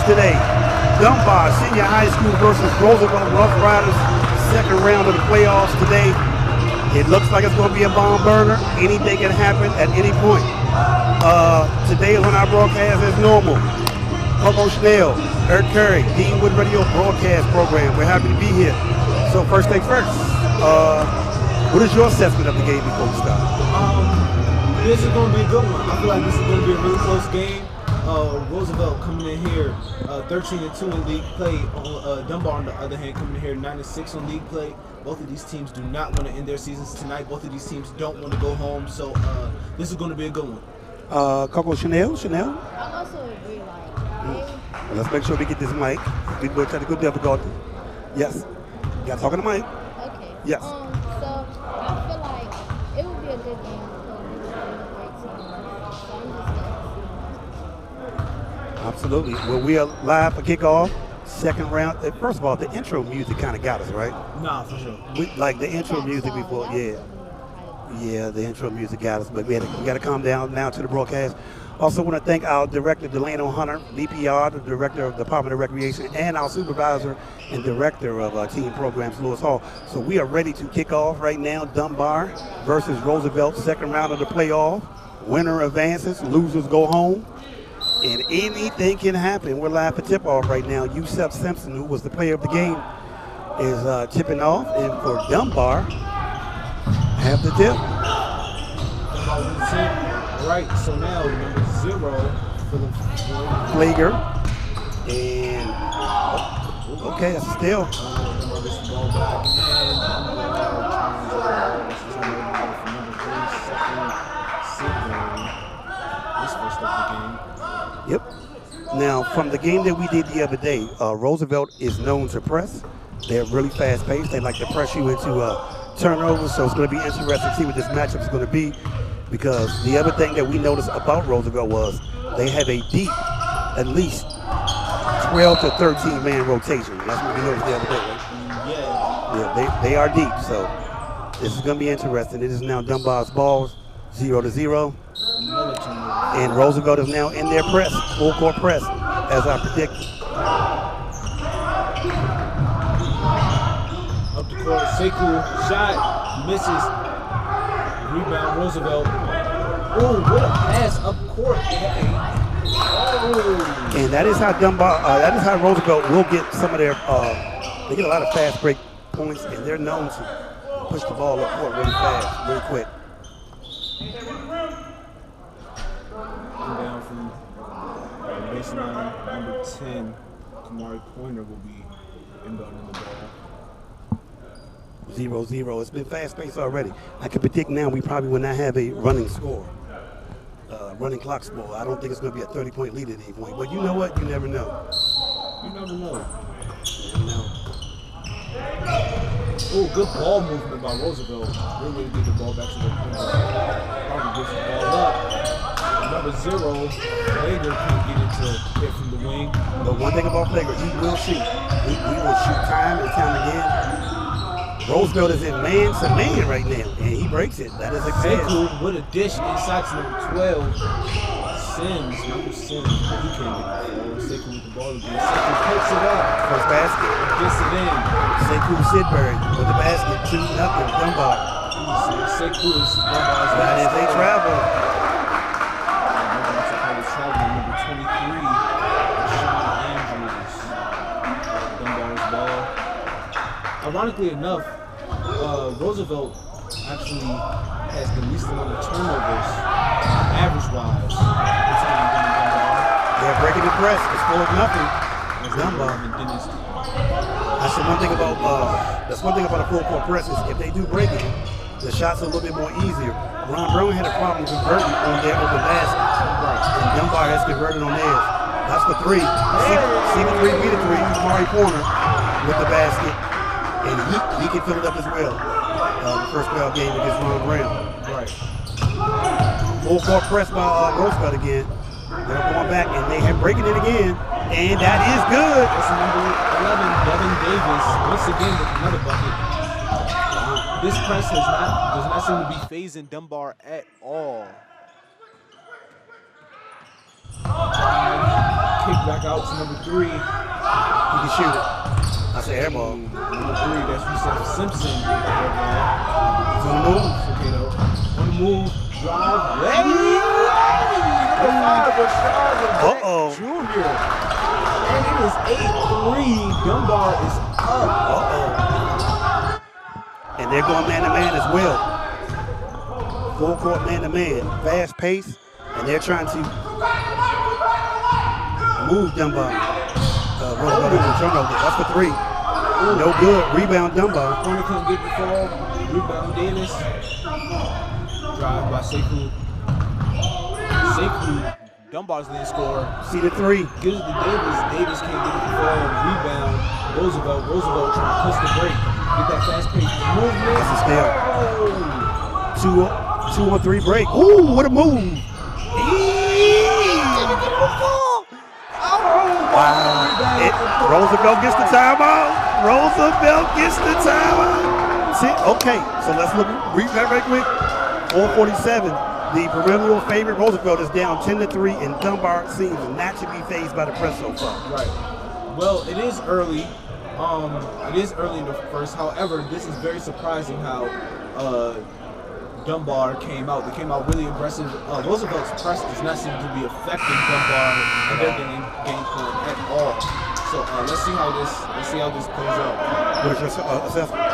today. Dunbar Senior High School versus Roosevelt Rough Riders. Second round of the playoffs today. It looks like it's going to be a bomb burner. Anything can happen at any point. Today is on our broadcast as normal. Coco Schnell, Eric Curry, Deanwood Radio broadcast program. We're happy to be here. So first things first, what is your assessment of the game before we start? This is going to be a good one. I feel like this is going to be a really close game. Roosevelt coming in here 13-2 in league play. Dunbar, on the other hand, coming in here 9-6 on league play. Both of these teams do not want to end their seasons tonight. Both of these teams don't want to go home. So this is going to be a good one. Coco Chanel? I also agree. Well, let's make sure we get this mic. We will technical difficulty. Yes. You got to talk on the mic. Okay. Yes. So I feel like it would be a good game because we're a great team. So I'm just going to Absolutely. Well, we are live for kickoff. Second round. First of all, the intro music kind of got us, right? Nah, for sure. We like the intro music before. Yeah, the intro music got us, but we got to calm down now to the broadcast. Also want to thank our director, Delano Hunter, DPR, the director of the Department of Recreation, and our supervisor and director of team programs, Lewis Hall. So we are ready to kick off right now. Dunbar versus Roosevelt, second round of the playoff. Winner advances, losers go home. And anything can happen. We're live for tip-off right now. Yusef Simpson, who was the player of the game, is tipping off. And for Dunbar, have the tip. All right, so now number 0 for the Flager. And, okay, that's a steal. Yep. Now, from the game that we did the other day, Roosevelt is known to press. They're really fast-paced. They like to press you into turnovers, so it's going to be interesting to see what this matchup is going to be, because the other thing that we noticed about Roosevelt was they have a deep, at least 12 to 13 man rotation. That's what we noticed the other day, right? Yeah, they are deep, so this is going to be interesting. It is now Dunbar's balls, 0-0. And Roosevelt is now in their press, full court press, as I predicted. Up the court, Sekou shot, misses. Rebound, Roosevelt. Oh, what a pass up court. Oh. And that is how Dunbar, that is how Roosevelt will get some of their, they get a lot of fast break points, and they're known to push the ball up court really fast, really quick. Down from baseline number 10, Kamari Pointer will be inbounding the ball. 0-0. It's been fast-paced already. I can predict now we probably will not have a running score, running clock score. I don't think it's going to be a 30-point lead at any point. But you know what? You never know. You never know. Oh, good ball movement by Roosevelt. They're ready to get the ball back to the point. Probably gets the ball up. Number 0, Flager can't get into hit from the wing. But one thing about Flager, he will shoot. He will shoot time and time again. Roosevelt is in man-to-man right now, and he breaks it. That is a Sekou with a dish inside to number 12. Number Sims, but he can't get the ball. Sekou with the ball again. Sekou picks it up. First basket. Gets it in. Sekou Sidbury with the basket, 2-0, Dunbar. Sekou is Dunbar's that is a travel. Number 23, Sean Andrews. Dunbar's ball. Ironically enough, Roosevelt actually has the least amount of turnovers, average-wise. They're breaking the press. It's 4-0. It's Dunbar. That's the one thing about a full court press is if they do break it, the shots are a little bit more easier. Ron Brown had a problem converting on their open basket. And Dunbar has converted on theirs. That's the 3. See the 3, beat the 3. Kamari Pointer with the basket. And he can fill it up as well. The first playoff game against Ron Brown. Right. Full court press by Roosevelt again. They're going back and they have breaking it again. And that is good. That's number 11, Devin Davis, once again with another bucket. This press does not seem to be phasing Dunbar at all. kick back out to number 3. He can shoot it. That's an air ball. Number 3, that's Roosevelt Simpson. It's on the move. Okay, though. On the move, drive, lay. Number 5, Rashad Jr. And it is 8-3. Dunbar is up. And they're going man-to-man as well. Full court man-to-man. Fast pace. And they're trying to move Dunbar. Roosevelt is a turnover. That's for 3. No good. Rebound Dunbar. Corner couldn't get the ball. Rebound Davis. Drive by Sekou. Dunbar's lead scorer. See the 3. Gives it to Davis. Davis can't get the ball. Rebound. Roosevelt trying to push the break. Get that fast pace movement. That's a steal. 2-on-3 break. Ooh, what a move. Wow. Roosevelt gets the timeout. Okay, so let's look. Read that right quick. 4:47. The perennial favorite Roosevelt is down 10-3, and Dunbar seems not to be fazed by the press so far. Right. Well, it is early. It is early in the first. However, this is very surprising how Dunbar came out. They came out really aggressive. Roosevelt's press does not seem to be affecting Dunbar and their game plan at all. So let's see how this plays out. What is your assessment?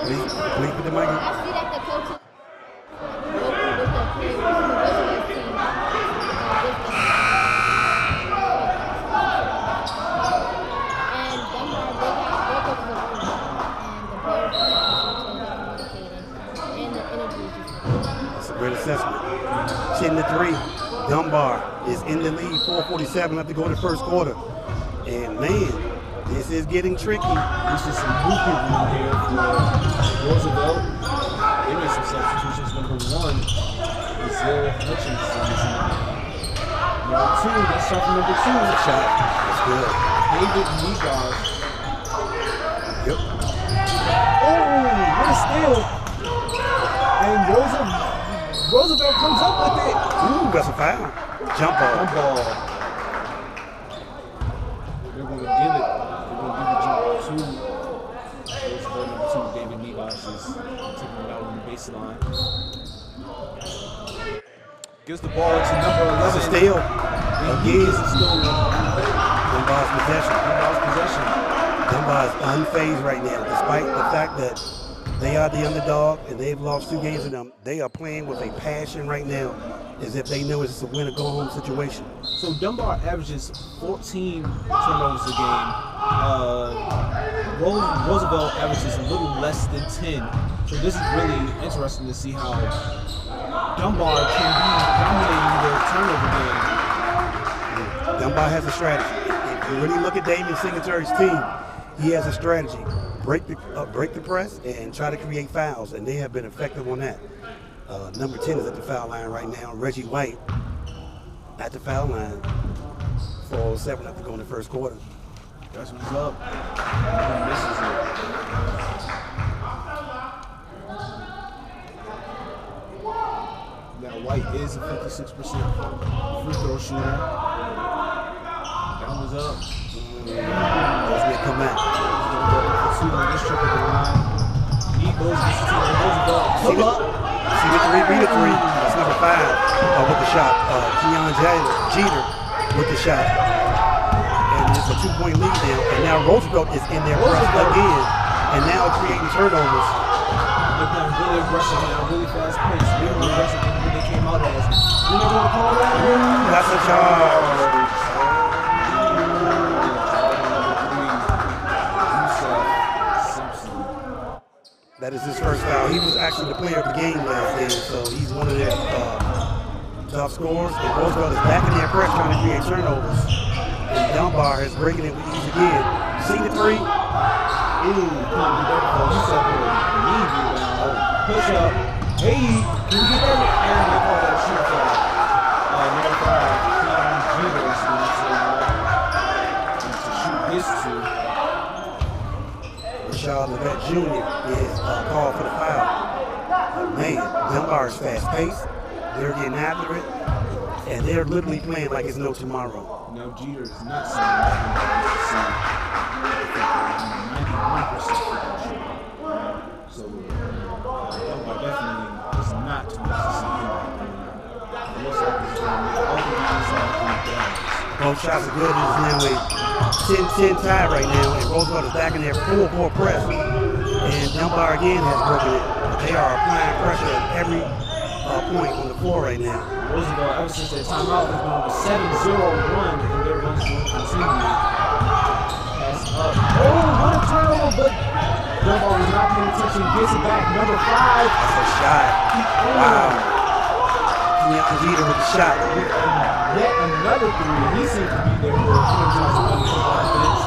Please put the mic in. I see that the coaches with the players who wasn't his team. And Dunbar, they got both of them. And the players are communicating. And the energy is just. That's a great assessment. 10-3. Dunbar is in the lead. 4:47 left to go in the first quarter. And man, this is getting tricky. This is some movement room here for Roosevelt. They made some substitutions. Number 1, Brazil Hutchinson. Number 2, that's shot from number 2. That's a shot. That's good. David Negas. Yep. Oh, what a steal. And Roosevelt comes up with it. Ooh, that's a foul. Jump ball. They're going to give it. They're going to give it to Roosevelt. Number 2, David Negas is taking it out on the baseline. Gives the ball to number 11. That's a steal. Again. It's a steal. Dunbar's possession. Dunbar is unfazed right now, despite the fact that they are the underdog and they've lost 2 games in them. They are playing with a passion right now, as if they know it's a win or go home situation. So Dunbar averages 14 turnovers a game. Roosevelt averages a little less than 10. So this is really interesting to see how Dunbar can be dominating the turnover game. Dunbar has a strategy. If you really look at Damian Singatori's team, he has a strategy. Break the press and try to create fouls, and they have been effective on that. Number 10 is at the foul line right now. Reggie White at the foul line. 4:07 left to go in the first quarter. That's what's up. And this is it. Now White is a 56% free throw shooter. That was up. Let's get come back. See the 3, beat a 3. That's number 5 with the shot. Keon Jeter with the shot. And it's a 2-point lead now. And now Roosevelt is in there press again. And now creating turnovers. They're playing really aggressive now, really fast paced, really aggressive when they came out as. You know what I'm calling that? That's a charge. That is his first foul. He was actually the player of the game last game, so he's one of their top scorers. And Roosevelt is back in their press trying to create turnovers. And Dunbar is breaking it with ease again. See the 3? Ooh, push up. Hey, can you get that? And they call that a shoot foul. Number 5, Keon Jeter is to shoot his 2. Rashad Jr. is called for the foul. Man, Dunbar is fast-paced. They're getting after it. and they're literally playing like it's no tomorrow. Now Jeter is not saying that he's 91% shooting. So Dunbar definitely is not too much to see him. It looks like he's going to make all the guys out in the Both shots are good. It's now a 10-10 tie right now, and Roosevelt is back in their full court press. And Dunbar again has broken it. They are applying pressure at every point on the floor right now. Roosevelt, ever since their timeout, has been on a 7-0 run, and their run's going to continue. Pass up. Oh, what a turnover, but Dunbar was not paying attention. Gets it back. Number 5. That's a shot. Wow. Jeter with the shot. Yet another 3. He seems to be there for energizing on the offense.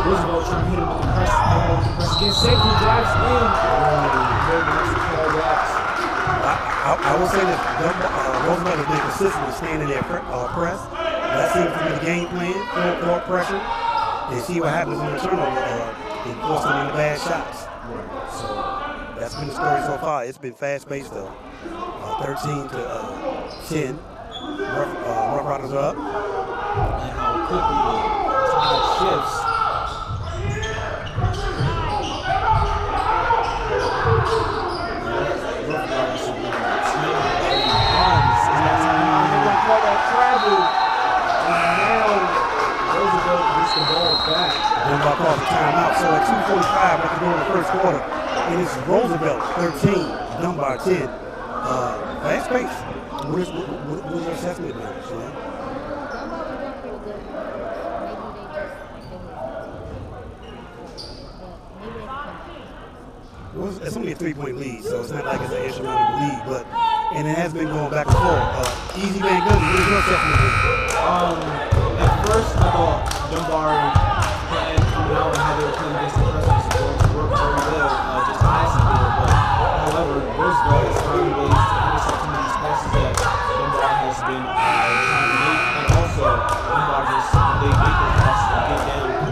Roosevelt trying to hit him with the press. Again, safely drives in. Very nice to call that. I will say that Roosevelt has been consistent with staying in their press. That seems to be the game plan, full court pressure, and see what happens in the turnover and force them into bad shots. So that's been the story so far. It's been fast-paced though. 13 to 10. Rough Riders are up. And how quickly the tide shifts. Call that travel, and now Roosevelt gets the ball back. Dunbar calls the timeout. So at 2:45 after going in the first quarter, it is Roosevelt 13, Dunbar 10. Fast pace. What is your assessment of that? Dunbar was doing pretty good. Maybe they just It's only a 3-point lead, so it's not like it's an insurmountable lead, but and it has been going back and forth. Easy man, good. What is your assessment of it? At first, I thought Dunbar and coming out and how they were playing against the press was going to work very well, just passing there. But however, Roosevelt has found ways to intercept some of these passes that Dunbar has been trying to make, and also Dunbar just they make those passes and get down to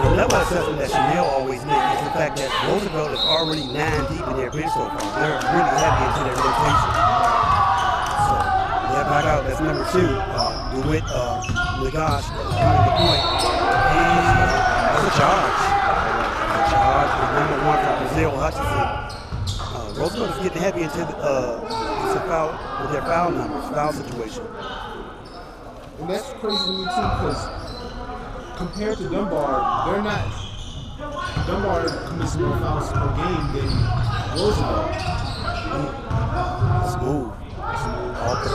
Another assessment that Chanel always makes is the fact that Roosevelt is already 9 deep in their bench so far. They're really heavy into their rotation. So they're back out. That's number 2. DeWitt Nagash coming to the point. And that's a charge. A charge with number 1 from Brazil Hutchinson. Roosevelt is getting heavy into with their foul numbers, foul situation. And that's crazy to me too, because compared to Dunbar, Dunbar commits more fouls per game than Roosevelt. Smooth. Off the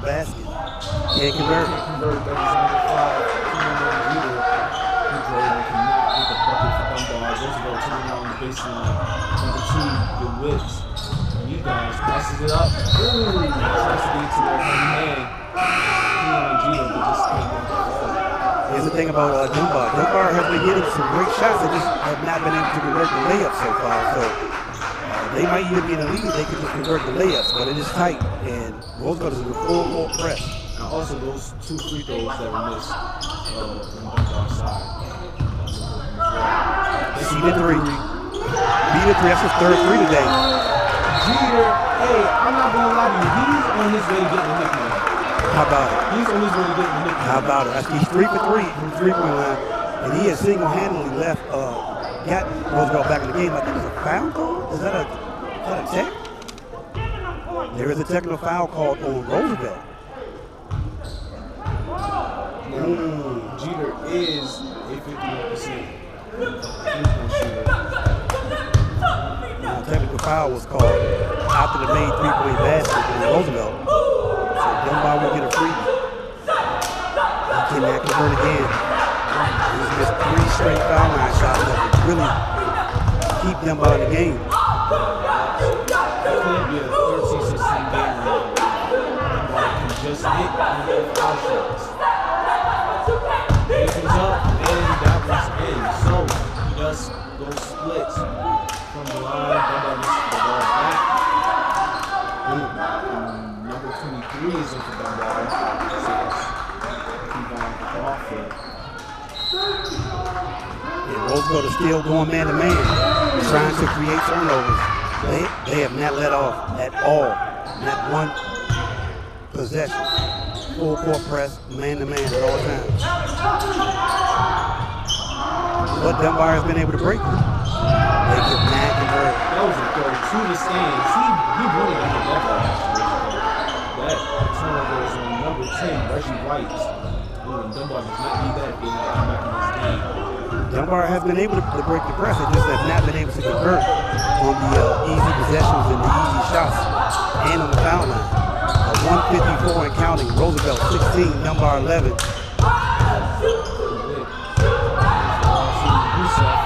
basket. Can't convert. That is number 5. Jeter. He cannot get the bucket for Dunbar. Roosevelt turning out on the baseline. Number 2, DeWitt. You guys passes it up. Ooh, tries to get to their heavy hand. Jeter, but just can't get the ball. Here's the thing about Dunbar. Dunbar has been getting some great shots. They just have not been able to convert the layups so far. So they might even be in the lead. They can just convert the layups, but it is tight. And Roosevelt is in the full court press. And also those 2 free throws that were missed on Dunbar's side. See the 3. Beat the 3. That's his 3rd 3 today. Jeter, hey, I'm not gonna lie to you. He's on his way to getting a nickname. How about it? He's on his way to getting a nickname. How about it? He's 3 for 3 from the 3-point line, and he has single-handedly got Roosevelt back in the game. I think it's a foul call. Is that a tech? There is a technical foul called on Roosevelt. Jeter is a 51% three-point shooter. A technical foul was called after the made 3-point basket on Roosevelt. So Dunbar will get a freebie. He cannot convert again. He's missed 3 straight foul line shots that would really keep Dunbar in the game. It could be a 13-16 game now. Dunbar can just hit on their foul shots. It was up and that was in. So he does go splits from the line. Dunbar gets the ball back. Number 23 is in for Dunbar. And Roosevelt is still going man-to-man, trying to create turnovers. They have not let off at all. Not one possession. Full court press, man-to-man at all times. But Dunbar has been able to break it. They get mad converted. That was a throw to the stands. He really got the level. That turnover is on number 10, Reggie White. Dunbar does not need that if they want to come back in this game. Dunbar has been able to break the press. They just have not been able to convert on the easy possessions and the easy shots and on the foul line. 154 and counting. Roosevelt 16, Dunbar 11.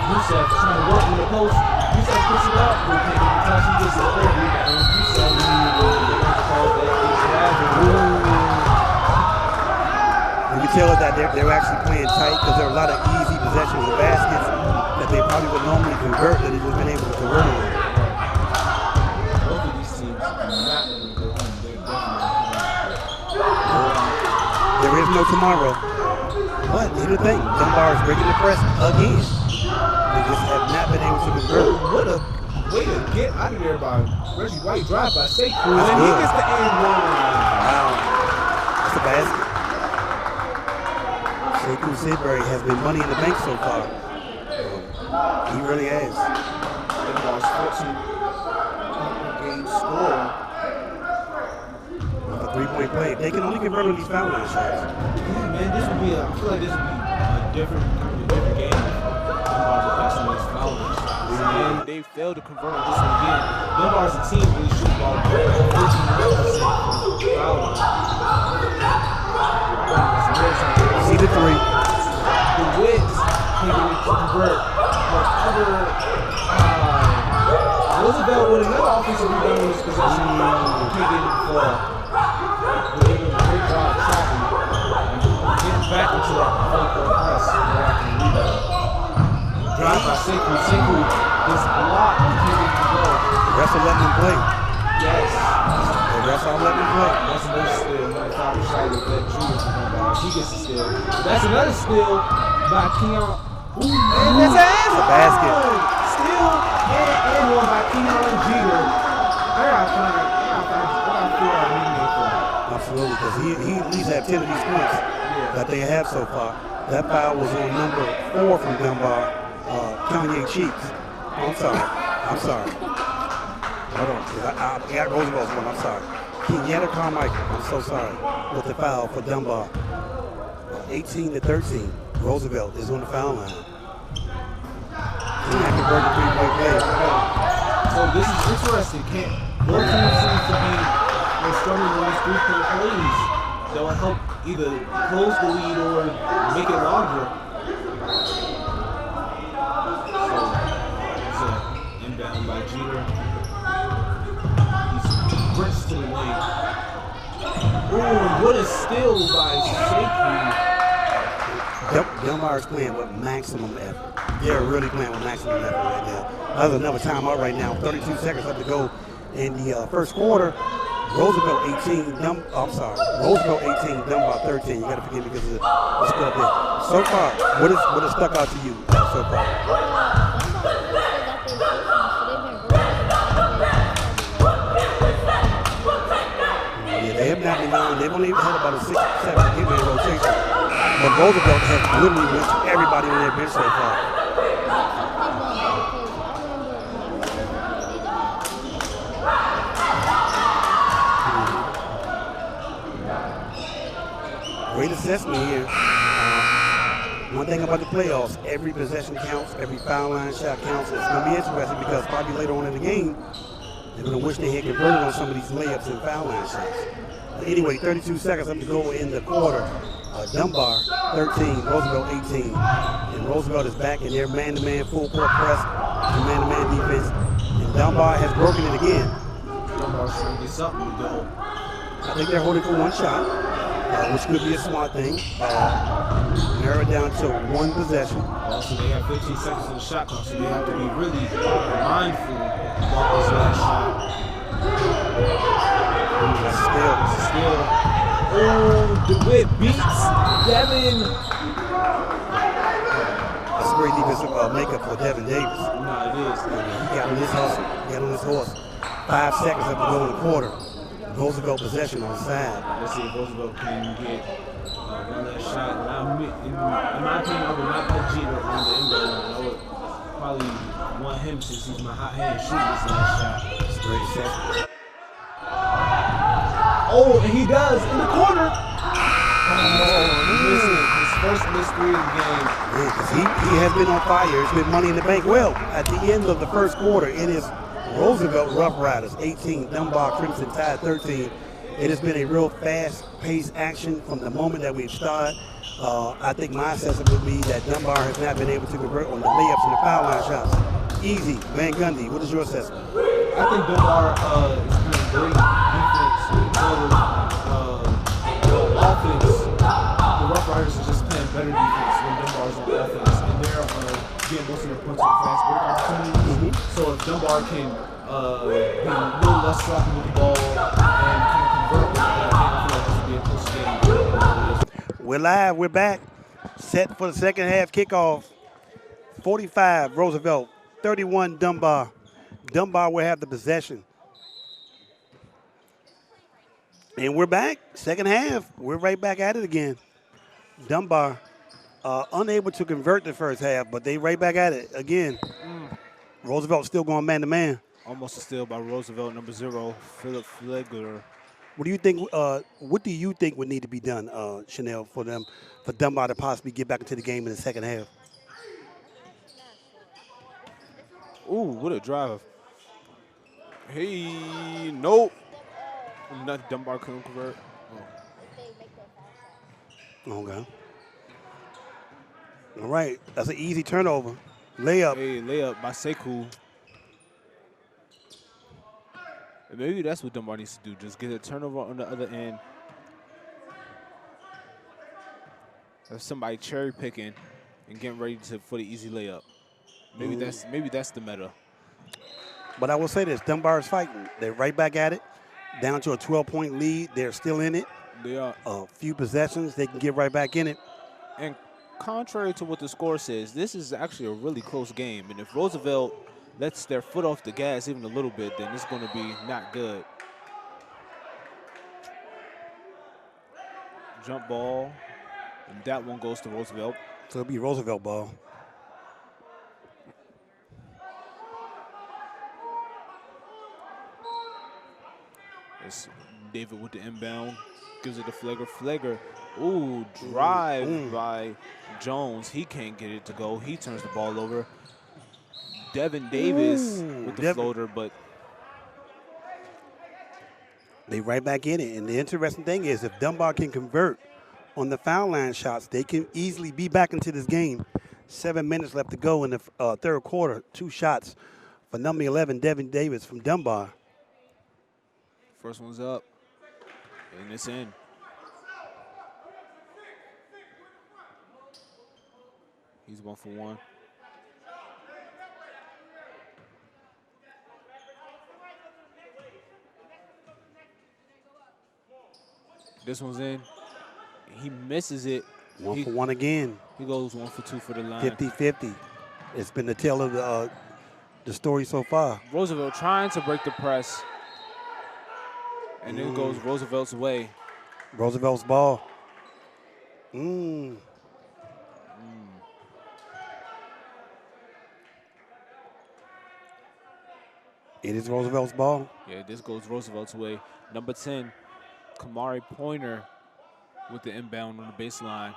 Roosevelt trying to work in the post. Roosevelt puts it out. He can't get the touch. He gets it over. You can tell that they're actually playing tight because there are a lot of easy possessions and baskets that they probably would normally convert that they've just been able to convert on. Both of these teams are not going to go home. They're definitely there is no tomorrow. But here's the thing, Dunbar is breaking the press again. They just have not been able to convert. What a way to get out of there by Reggie White. Drive by Sekou. And That's he good. gets the and one. Wow. That's a basket. Sekou Sidbury has been money in the bank so far. He really has. Dunbar's 14 game score. With a three-point play. They can only convert on these foul line shots. Yeah, man, this would be I feel like this would be a different game. Dunbar's affecting this foul line shots. And they failed to convert on this one again. Dunbar's a team really shoots about 59% foul line. See the three. The Wits can convert. However, Roosevelt with another offensive rebound in this possession. Can't get it before. We're doing a great job trapping and getting back into that front court press where I can rebound. Drive by Sekou. Sekou gets blocked and can't get the ball. Refs are letting him play. Yes. The refs are letting him play. That's another steal. My father shot with that junior from Dunbar. He gets a steal. That's another steal by Keon. Ooh, and that's a basket. Steal and one by Keon Jeter. I gotta figure out a nickname for him. Absolutely, because he at least had 10 of these points that they have so far. That foul was on number 4 from Dunbar, Kanye Cheeks. I'm sorry. Hold on, I got Roosevelt's one, I'm sorry. Kenyatta Carmichael, I'm so sorry, with the foul for Dunbar. 18-13, Roosevelt is on the foul line. And convert the three-point play. So this is interesting. Both teams seem to be struggling with these three-point plays that will help either close the lead or make it larger. So inbound by Jeter. He sprints to the lane. Ooh, what a steal by Sekou. Dunbar is playing with maximum effort. They're really playing with maximum effort right now. There's another timeout right now. 32 seconds left to go in the first quarter. Roosevelt 18, Roosevelt 18, Dunbar 13. You got to forgive me because of the score there. So far, what has stuck out to you so far? Yeah, they have not been on. They've only had about a 6-7 game rotation. But Roosevelt has literally went to everybody on their bench so far. Great assessment here. One thing about the playoffs, every possession counts, every foul line shot counts. It's going to be interesting because probably later on in the game, they're going to wish they had converted on some of these layups and foul line shots. Anyway, 32 seconds left to go in the quarter. Dunbar 13, Roosevelt 18. And Roosevelt is back in their man-to-man full court press and man-to-man defense. And Dunbar has broken it again. Dunbar's trying to get something to go. I think they're holding for one shot, which could be a smart thing. Narrow it down to one possession. Also, they have 15 seconds on the shot clock, so they have to be really mindful about this last shot. That's a steal. It's a steal. Oh, DeWitt beats Devin. That's a great defensive makeup for Devin Davis. No, it is. He got on his hustle. He got on his horse. 5 seconds left to go in the quarter. Roosevelt possession on the side. Let's see if Roosevelt can get one last shot. In my opinion, I would not put Jeter on the end goal line. I would probably want him, since he's my hot hand, shoot this last shot. Straight set. Oh, and he does in the corner. He missed it. His first missed three of the game. Yeah, 'cause he has been on fire. It's been money in the bank. Well, at the end of the first quarter, it is Roosevelt Rough Riders 18, Dunbar Crimson Tide 13. It has been a real fast-paced action from the moment that we've started. I think my assessment would be that Dunbar has not been able to convert on the layups and the foul line shots. Easy, Van Gundy, what is your assessment? I think Dunbar is playing great defense. Offense, the Rough Riders are just playing better defense when Dunbar's on offense, and they're getting most of their points on fast break opportunities. So if Dunbar can be a little less sloppy with the ball and kind of convert with that, I feel like this would be a close game. We're live, we're back. Set for the second half kickoff. 45 Roosevelt, 31 Dunbar. Dunbar will have the possession. And we're back, second half. We're right back at it again. Dunbar unable to convert the first half, but they right back at it again. Roosevelt still going man-to-man. Almost a steal by Roosevelt, number 0, Philip Flegler. What do you think? What do you think would need to be done, Chanel, for Dunbar to possibly get back into the game in the second half? Ooh, what a drive. Hey, nope. Not Dunbar couldn't convert. Okay. All right, that's an easy turnover. Layup. Hey, layup by Sekou. And maybe that's what Dunbar needs to do, just get a turnover on the other end. Have somebody cherry picking and getting ready for the easy layup. Maybe that's the meta. But I will say this, Dunbar is fighting. They're right back at it, down to a 12-point lead. They're still in it. They are. A few possessions, they can get right back in it. And contrary to what the score says, this is actually a really close game. And if Roosevelt lets their foot off the gas even a little bit, then it's going to be not good. Jump ball, and that one goes to Roosevelt. So it'll be Roosevelt ball. It's David with the inbound, gives it to Flegler. Flegler, ooh, drive by Jones. He can't get it to go. He turns the ball over. Devin Davis with the floater, but they right back in it. And the interesting thing is, if Dunbar can convert on the foul line shots, they can easily be back into this game. 7 minutes left to go in the third quarter. 2 shots for number 11, Devin Davis from Dunbar. first one's up, and it's in. He's 1 for 1. This one's in. He misses it. 1 for 1 again. He goes 1 for 2 for the line. 50-50. It's been the tale of the story so far. Roosevelt trying to break the press. And then goes Roosevelt's way. Roosevelt's ball. It is Roosevelt's ball. Yeah, this goes Roosevelt's way. Number 10, Kamari Pointer with the inbound on the baseline.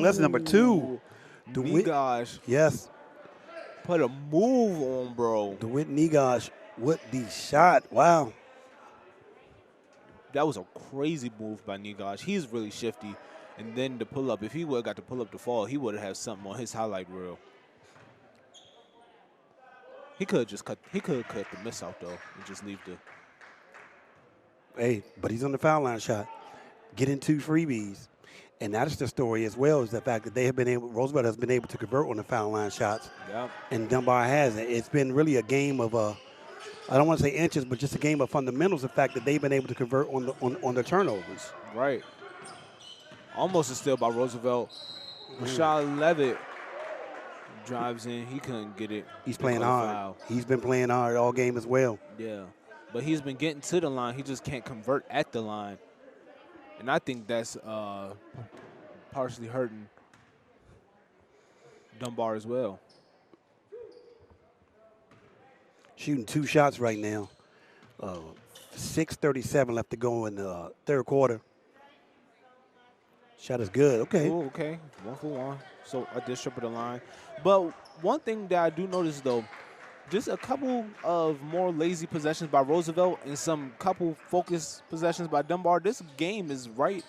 That's number 2. Nigosh. Yes. Put a move on, bro. DeWitt Nigosh with the shot. Wow. That was a crazy move by Nigosh. He's really shifty. And then the pull-up, if he would have got the pull-up to fall, he would have had something on his highlight reel. He could have cut the miss out, though, and just leave the... Hey, but he's on the foul line shot. Getting 2 freebies. And that's the story as well, is the fact that Roosevelt has been able to convert on the foul line shots. Yep. And Dunbar hasn't. It's been really a game of, I don't want to say inches, but just a game of fundamentals, the fact that they've been able to convert on the turnovers. Right. Almost a steal by Roosevelt. Rashad Levitt drives in. He couldn't get it. He's playing hard. He's been playing hard all game as well. Yeah, but he's been getting to the line. He just can't convert at the line. And I think that's partially hurting Dunbar as well. Shooting 2 shots right now. 6:37 left to go in the third quarter. Shot is good. Okay. Ooh, okay. 1 for 1. So I did strip of the line. But one thing that I do notice, though, just a couple of more lazy possessions by Roosevelt and some couple focused possessions by Dunbar. This game is right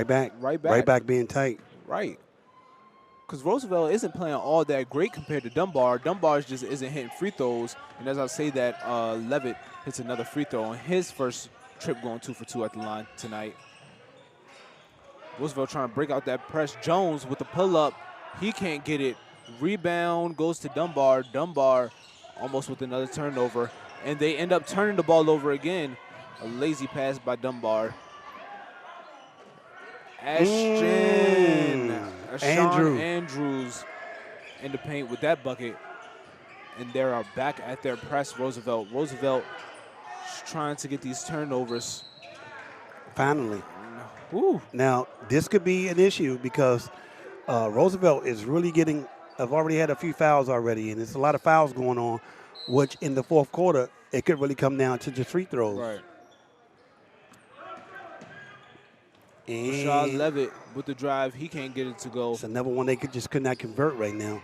back. Right back being tight. Right. Because Roosevelt isn't playing all that great compared to Dunbar. Dunbar just isn't hitting free throws. And as I say that, Levitt hits another free throw on his first trip going 2 for 2 at the line tonight. Roosevelt trying to break out that press. Jones with the pull-up. He can't get it. Rebound goes to Dunbar. Dunbar almost with another turnover. And they end up turning the ball over again. A lazy pass by Dunbar. Andrews in the paint with that bucket. And they are back at their press, Roosevelt. Roosevelt trying to get these turnovers. Finally. Ooh. Now, this could be an issue because Roosevelt is really I've already had a few fouls already, and there's a lot of fouls going on, which in the fourth quarter, it could really come down to just free throws. Right. And Rashad Levitt with the drive. He can't get it to go. It's another one they could not convert right now.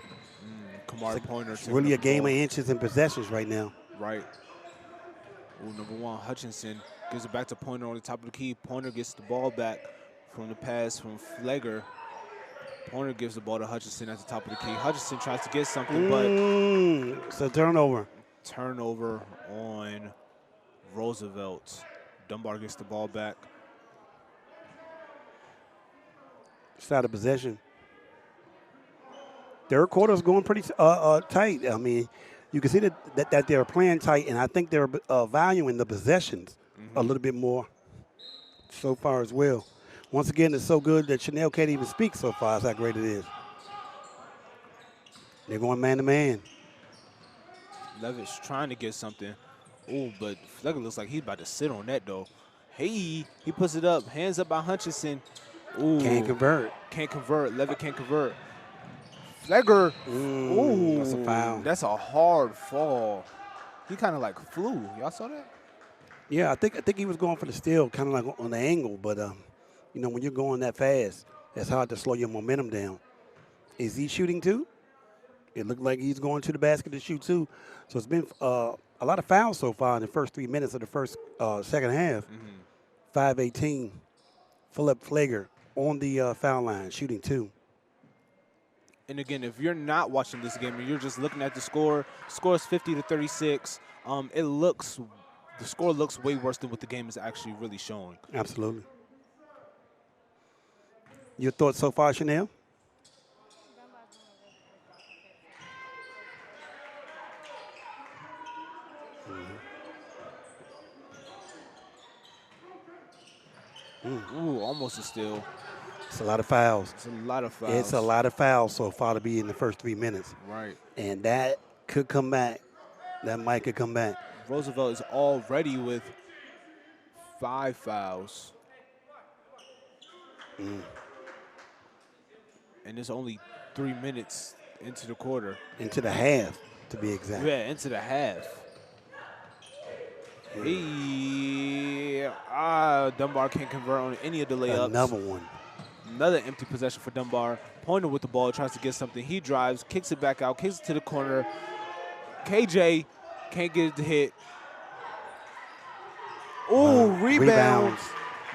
Kamari Pointer. It's really a game of inches and possessions right now. Right. Ooh, number 1, Hutchinson gives it back to Pointer on the top of the key. Pointer gets the ball back from the pass from Flegger. Pointer gives the ball to Hutchinson at the top of the key. Hutchinson tries to get something, but it's a turnover. Turnover on Roosevelt. Dunbar gets the ball back. It's out of possession. Third quarter is going pretty tight. I mean, you can see that they're playing tight, and I think they're valuing the possessions a little bit more so far as well. Once again, it's so good that Chanel can't even speak so far. That's how great it is. They're going man-to-man. Levitt's trying to get something. Ooh, but Flegger looks like he's about to sit on that, though. Hey, he puts it up. Hands up by Hutchinson. Ooh. Can't convert. Can't convert. Levitt can't convert. Flegger. Ooh, that's a foul. That's a hard fall. He kind of like flew. Y'all saw that? Yeah, I think he was going for the steal, kind of like on the angle. But, you know, when you're going that fast, it's hard to slow your momentum down. Is he shooting too? It looked like he's going to the basket to shoot too. So it's been a lot of fouls so far in the first 3 minutes of the second half. 5-18, Philip Flegger on the foul line, shooting 2. And again, if you're not watching this game and you're just looking at the score is 50-36. The score looks way worse than what the game is actually really showing. Absolutely. Your thoughts so far, Chanel? Ooh, almost a steal. It's a lot of fouls. It's a lot of fouls. It's a lot of fouls so far to be in the first 3 minutes. Right. And that could come back. That might could come back. Roosevelt is already with 5 fouls. And it's only 3 minutes into the quarter. Into the half, to be exact. Yeah, into the half. Dunbar can't convert on any of the layups. Another one. Another empty possession for Dunbar. Pointer with the ball, tries to get something. He drives, kicks it back out, kicks it to the corner. KJ can't get it to hit. Ooh, rebound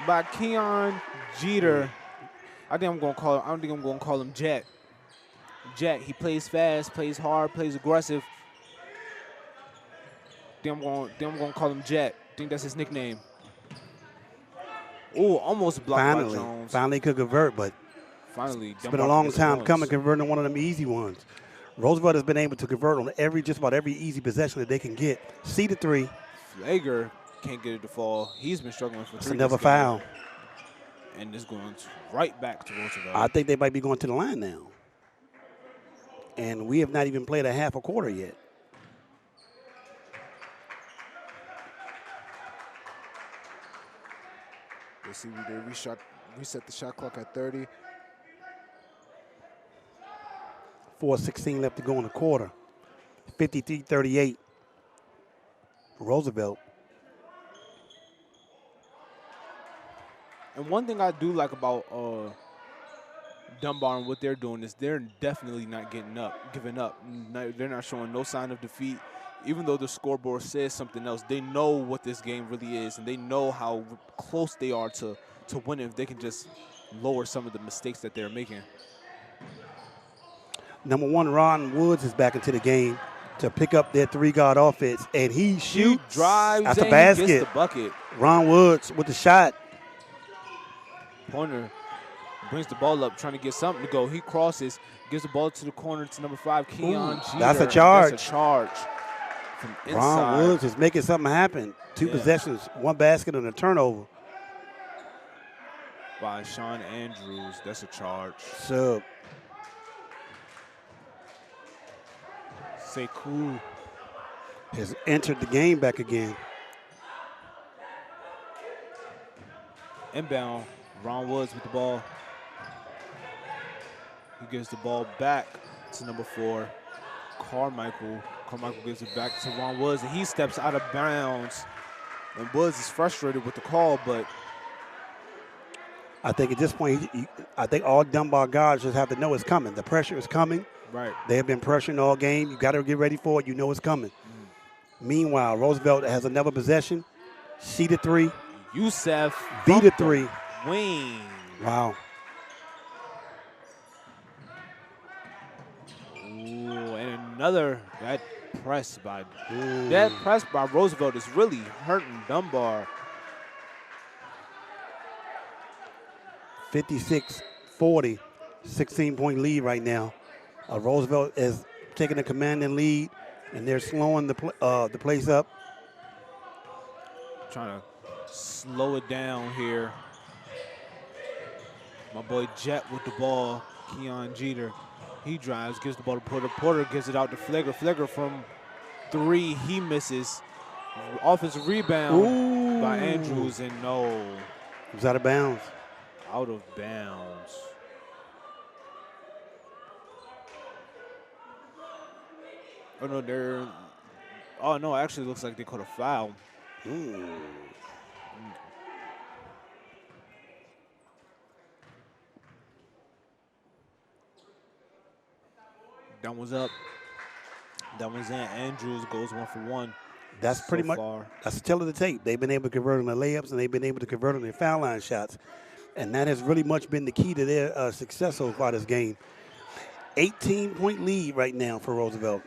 by Keon Jeter. I think I'm gonna call him Jet. Jet. He plays fast, plays hard, plays aggressive. I'm gonna call him Jet. I think that's his nickname. Ooh, almost blocked by Jones. Finally could convert, but finally. It's been a long time coming, converting one of them easy ones. Roosevelt has been able to convert on just about every easy possession that they can get. C to 3. Flegger can't get it to fall. He's been struggling for 3. It's another foul. And it's going right back to Roosevelt. I think they might be going to the line now. And we have not even played a half a quarter yet. Let's see, they reset the shot clock at 30. 4:16 left to go in the quarter. 53-38. Roosevelt. And one thing I do like about Dunbar and what they're doing is they're definitely not giving up. They're not showing no sign of defeat. Even though the scoreboard says something else, they know what this game really is, and they know how close they are to winning if they can just lower some of the mistakes that they're making. Number 1, Ron Woods is back into the game to pick up their 3-guard offense, and he shoots. He drives at the and basket. Gets the bucket. Ron Woods with the shot. Pointer brings the ball up, trying to get something to go. He crosses, gives the ball to the corner to number 5, Keon Jeter. That's a charge. That's a charge from inside. Ron Woods is making something happen. 2 possessions, 1 basket, and a turnover. By Sean Andrews. That's a charge. Sub. Sekou has entered the game back again. Inbound. Ron Woods with the ball. He gives the ball back to number 4, Carmichael. Carmichael gives it back to Ron Woods, and he steps out of bounds. And Woods is frustrated with the call, but I think at this point, I think all Dunbar guards just have to know it's coming. The pressure is coming. right. They have been pressuring all game. You got to get ready for it. You know it's coming. Meanwhile, Roosevelt has another possession. C to 3. Youssef B to 3. Wing. Wow. Ooh, and another that press by Roosevelt is really hurting Dunbar. 56-40, 16-point lead right now. Roosevelt is taking a commanding lead, and they're slowing the place up. Trying to slow it down here. My boy Jet with the ball, Keon Jeter. He drives, gives the ball to Porter. Porter gives it out to Flegler. Flegler from 3, he misses. Offensive rebound by Andrews, and no. It was out of bounds. Out of bounds. Oh no, actually looks like they caught a foul. That one's up. That one's in. Andrews goes 1 for 1. That's pretty much, that's the tell of the tape. They've been able to convert on the layups, and they've been able to convert on their foul line shots. And that has really much been the key to their success so far this game. 18-point lead right now for Roosevelt.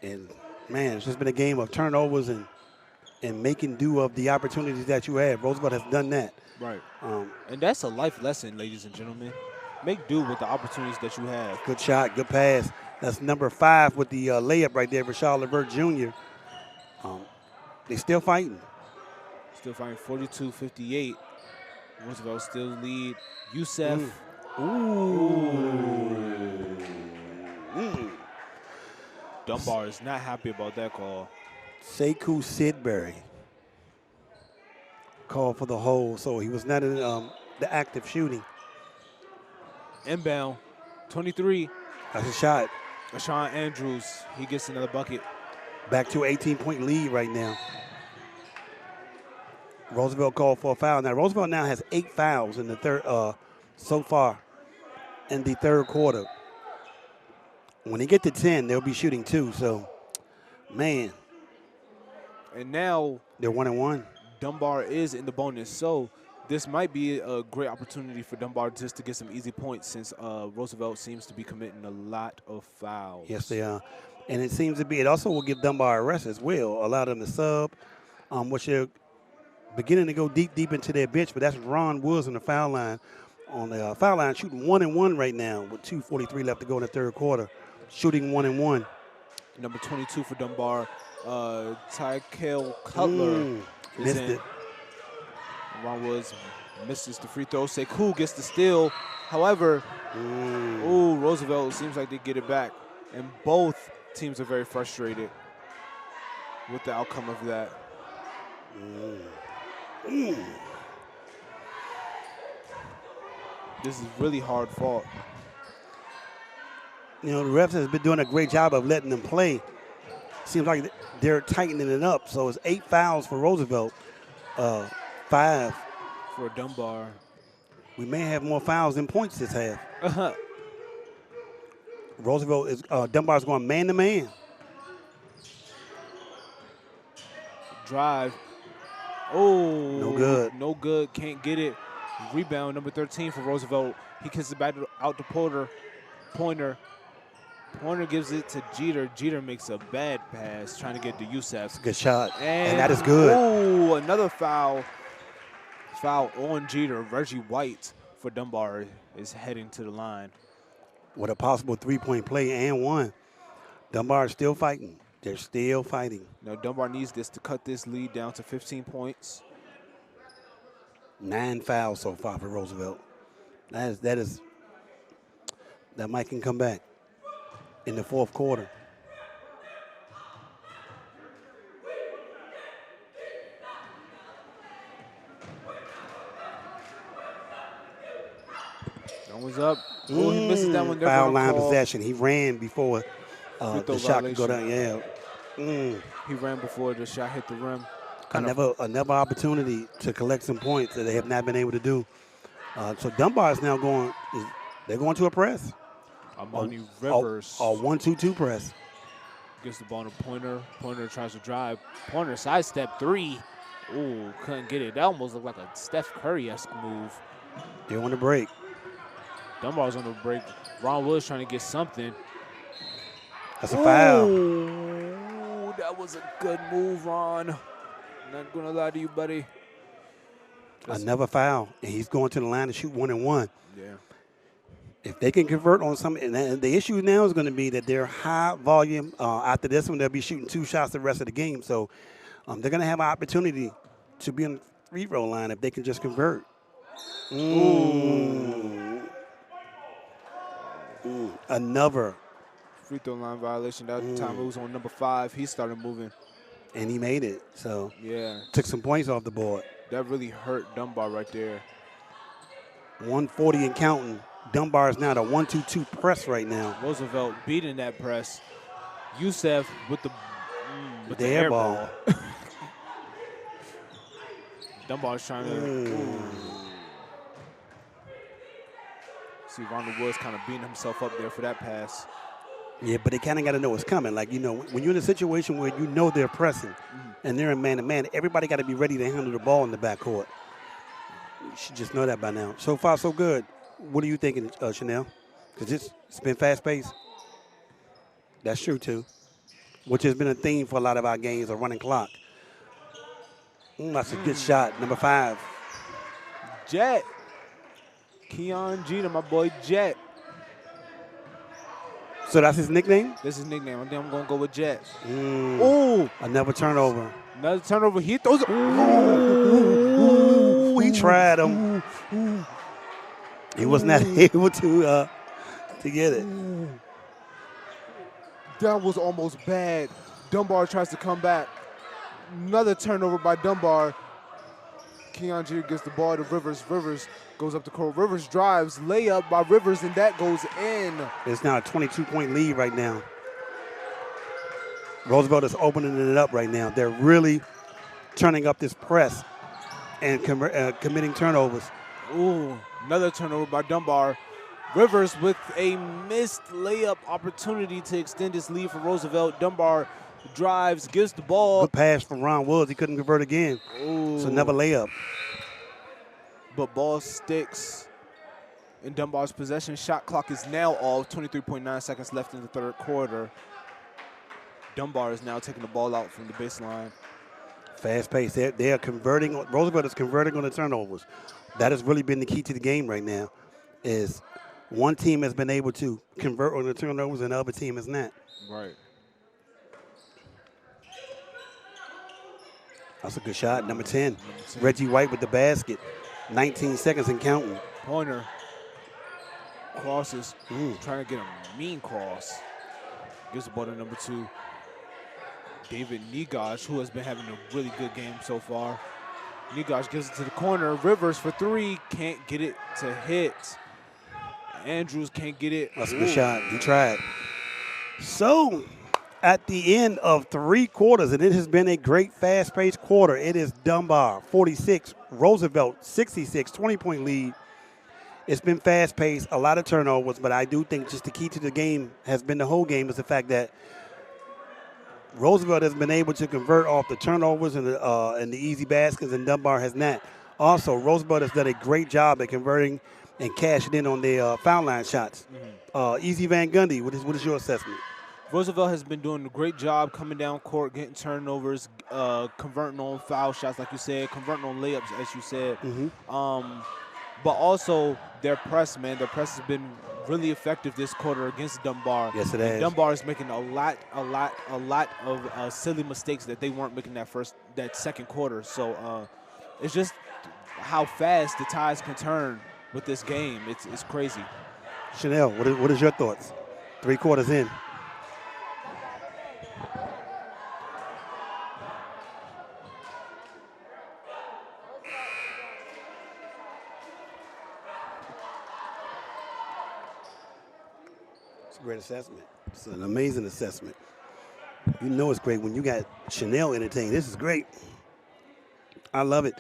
And, man, it's just been a game of turnovers and making do of the opportunities that you have. Roosevelt has done that. Right. And that's a life lesson, ladies and gentlemen. Make do with the opportunities that you have. Good shot, good pass. That's number 5 with the layup right there, Rashad Levert Jr. They're still fighting. Still fighting 42-58. Roosevelt still lead. Youssef. Dunbar is not happy about that call. Sekou Sidbury called for the hold, so he was not in the active shooting. Inbound, 23. That's a shot. Sean Andrews, he gets another bucket. Back to an 18-point lead right now. Roosevelt called for a foul. Now, Roosevelt now has 8 fouls in the third so far in the third quarter. When they get to 10, they'll be shooting 2. So, man. And now they're 1-1. Dunbar is in the bonus. So this might be a great opportunity for Dunbar just to get some easy points since Roosevelt seems to be committing a lot of fouls. Yes, they are. And it seems to be, it also will give Dunbar a rest as well, allow them to sub, which they're beginning to go deep into their bench, but that's Ron Woods on the foul line. On the foul line, shooting 1-1 right now with 2:43 left to go in the third quarter. Shooting 1-1. Number 22 for Dunbar, Tykel Cutler is missed in. it. Ron Woods Misses the free throw. Sekou gets the steal. However, ooh, Roosevelt seems like they get it back. And both teams are very frustrated with the outcome of that. This is really hard fought. You know, the refs has been doing a great job of letting them play. Seems like they're tightening it up. So it's 8 fouls for Roosevelt, 5. For Dunbar. We may have more fouls than points this half. Roosevelt is Dunbar's going man to man. Drive. Oh, no good. No good. Can't get it. Rebound number 13 for Roosevelt. He kicks it back out to Pointer. Pointer gives it to Jeter. Jeter makes a bad pass trying to get to Youssef. Good shot. And that is good. Oh, another foul. Foul on Jeter. Reggie White for Dunbar is heading to the line. With a possible 3-point play and one. Dunbar is still fighting. They're still fighting. Now Dunbar needs this to cut this lead down to 15 points. 9 fouls so far for Roosevelt. That might can come back in the fourth quarter. That one's up. Oh, he misses that one. Foul line possession. He ran before the shot could go down. Yeah. He ran before the shot hit the rim. Another opportunity to collect some points that they have not been able to do. So Dunbar is now going. They're going to a press. Amani Rivers. A 1-2-2 press. Gets the ball to Pointer. Pointer tries to drive. Pointer sidestep 3. Ooh, couldn't get it. That almost looked like a Steph Curry-esque move. They're on the break. Dunbar's on the break. Ron Willis trying to get something. That's a foul. Ooh, that was a good move, Ron. Not gonna lie to you, buddy. Another foul, and he's going to the line to shoot 1 and 1. Yeah. If they can convert on some, and the issue now is going to be that they're high volume. After this one, they'll be shooting 2 shots the rest of the game. So they're going to have an opportunity to be on the free throw line if they can just convert. Another free throw line violation. That time it was on number 5. He started moving. And he made it. So yeah, took some points off the board. That really hurt Dunbar right there. 140 and counting. Dunbar is now the 1-2-2 press right now. Roosevelt beating that press. Youssef with the air ball. Dunbar's trying to see Ronald Woods kind of beating himself up there for that pass. Yeah, but they kind of got to know what's coming. Like, you know, when you're in a situation where you know they're pressing and they're in man-to-man, everybody got to be ready to handle the ball in the backcourt. You should just know that by now. So far, so good. What are you thinking, Chanel? Because it's been fast-paced. That's true, too, which has been a theme for a lot of our games, a running clock. That's a good shot, number 5. Jet. Keon Jeter, my boy Jet. So that's his nickname? That's his nickname. I think I'm going to go with Jet. Ooh. Another turnover. Another turnover. He throws it. Ooh, he tried him. He was not able to get it. That was almost bad. Dunbar tries to come back. Another turnover by Dunbar. Keon Jeter gets the ball to Rivers. Rivers goes up the court. Rivers drives, layup by Rivers, and that goes in. It's now a 22-point lead right now. Roosevelt is opening it up right now. They're really turning up this press and committing turnovers. Ooh, another turnover by Dunbar. Rivers with a missed layup opportunity to extend his lead for Roosevelt. Dunbar drives, gives the ball. Good pass from Ron Woods. He couldn't convert again. Ooh. So another layup. But ball sticks in Dunbar's possession. Shot clock is now off. 23.9 seconds left in the third quarter. Dunbar is now taking the ball out from the baseline. Fast pace. They are converting. Roosevelt is converting on the turnovers. That has really been the key to the game right now, is one team has been able to convert on the turnovers and the other team is not. Right. That's a good shot. Number 10. Reggie White with the basket. 19 seconds and counting. Pointer crosses, trying to get a mean cross. Gives the ball to number 2, David Nigosh, who has been having a really good game so far. Nigosh gives it to the corner. Rivers for 3, can't get it to hit. Andrews can't get it. That's a good shot. He tried. So, at the end of 3 quarters, and it has been a great fast-paced quarter, it is Dunbar 46, Roosevelt 66, 20-point lead. It's been fast-paced, a lot of turnovers, but I do think just the key to the game has been the whole game is the fact that Roosevelt has been able to convert off the turnovers and the easy baskets, and Dunbar has not. Also, Roosevelt has done a great job at converting and cashing in on their foul line shots. Easy Van Gundy, what is your assessment? Roosevelt has been doing a great job coming down court, getting turnovers, converting on foul shots, like you said, converting on layups, as you said. But also their press, man. Their press has been really effective this quarter against Dunbar. Yes, it has. Dunbar is making a lot of silly mistakes that they weren't making that second quarter. So it's just how fast the tides can turn with this game. It's crazy. Chanel, what is your thoughts? 3 quarters in. It's a great assessment. It's an amazing assessment. You know it's great when you got Chanel entertained. This is great. I love it.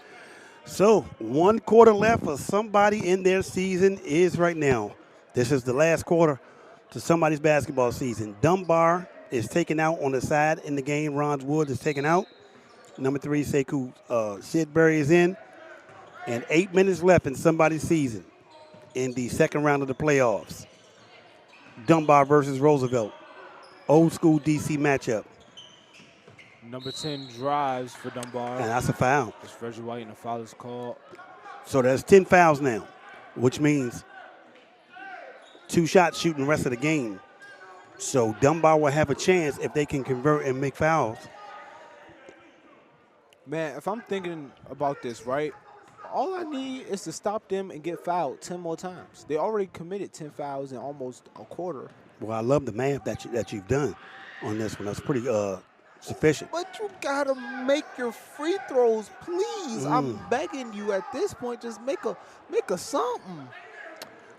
So 1 quarter left for somebody in their season is right now. This is the last quarter to somebody's basketball season. Dunbar is taken out on the side in the game. Ron Woods is taken out. Number 3, Sekou Sidbury is in. And 8 minutes left in somebody's season in the second round of the playoffs. Dunbar versus Roosevelt. Old school DC matchup. Number 10 drives for Dunbar. And that's a foul. It's Reggie White, and a foul is called. So there's 10 fouls now, which means 2 shots shooting the rest of the game. So Dunbar will have a chance if they can convert and make fouls. Man, if I'm thinking about this, right, all I need is to stop them and get fouled 10 more times. They already committed 10 fouls in almost a quarter. Well, I love the math that you've done on this one. That's pretty sufficient. But you gotta make your free throws, please. I'm begging you at this point. Just make a something.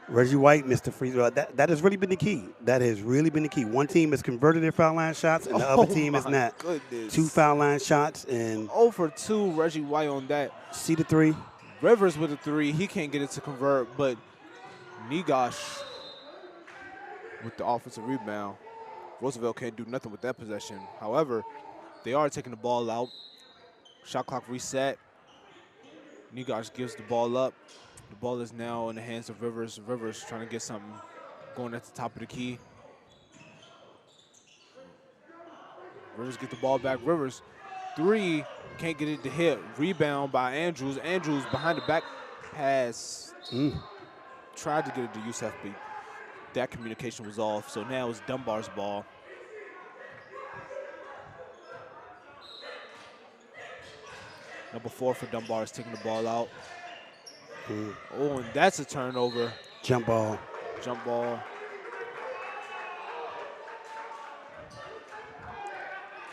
Reggie White, Mr. Free throw. That has really been the key. That has really been the key. One team has converted their foul line shots, and the other team is not. Goodness. 2 foul line shots and 0 for 2, Reggie White on that. see the 3. Rivers with a 3. He can't get it to convert, but Nigosh with the offensive rebound. Roosevelt can't do nothing with that possession. However, they are taking the ball out. Shot clock reset. Nigosh gives the ball up. The ball is now in the hands of Rivers. Rivers trying to get something going at the top of the key. Rivers get the ball back. Rivers, 3, can't get it to hit. Rebound by Andrews. Andrews behind the back pass. Tried to get it to Youssef, but that communication was off. So now it's Dunbar's ball. Number 4 for Dunbar is taking the ball out. Oh, and that's a turnover. Jump ball. Jump ball.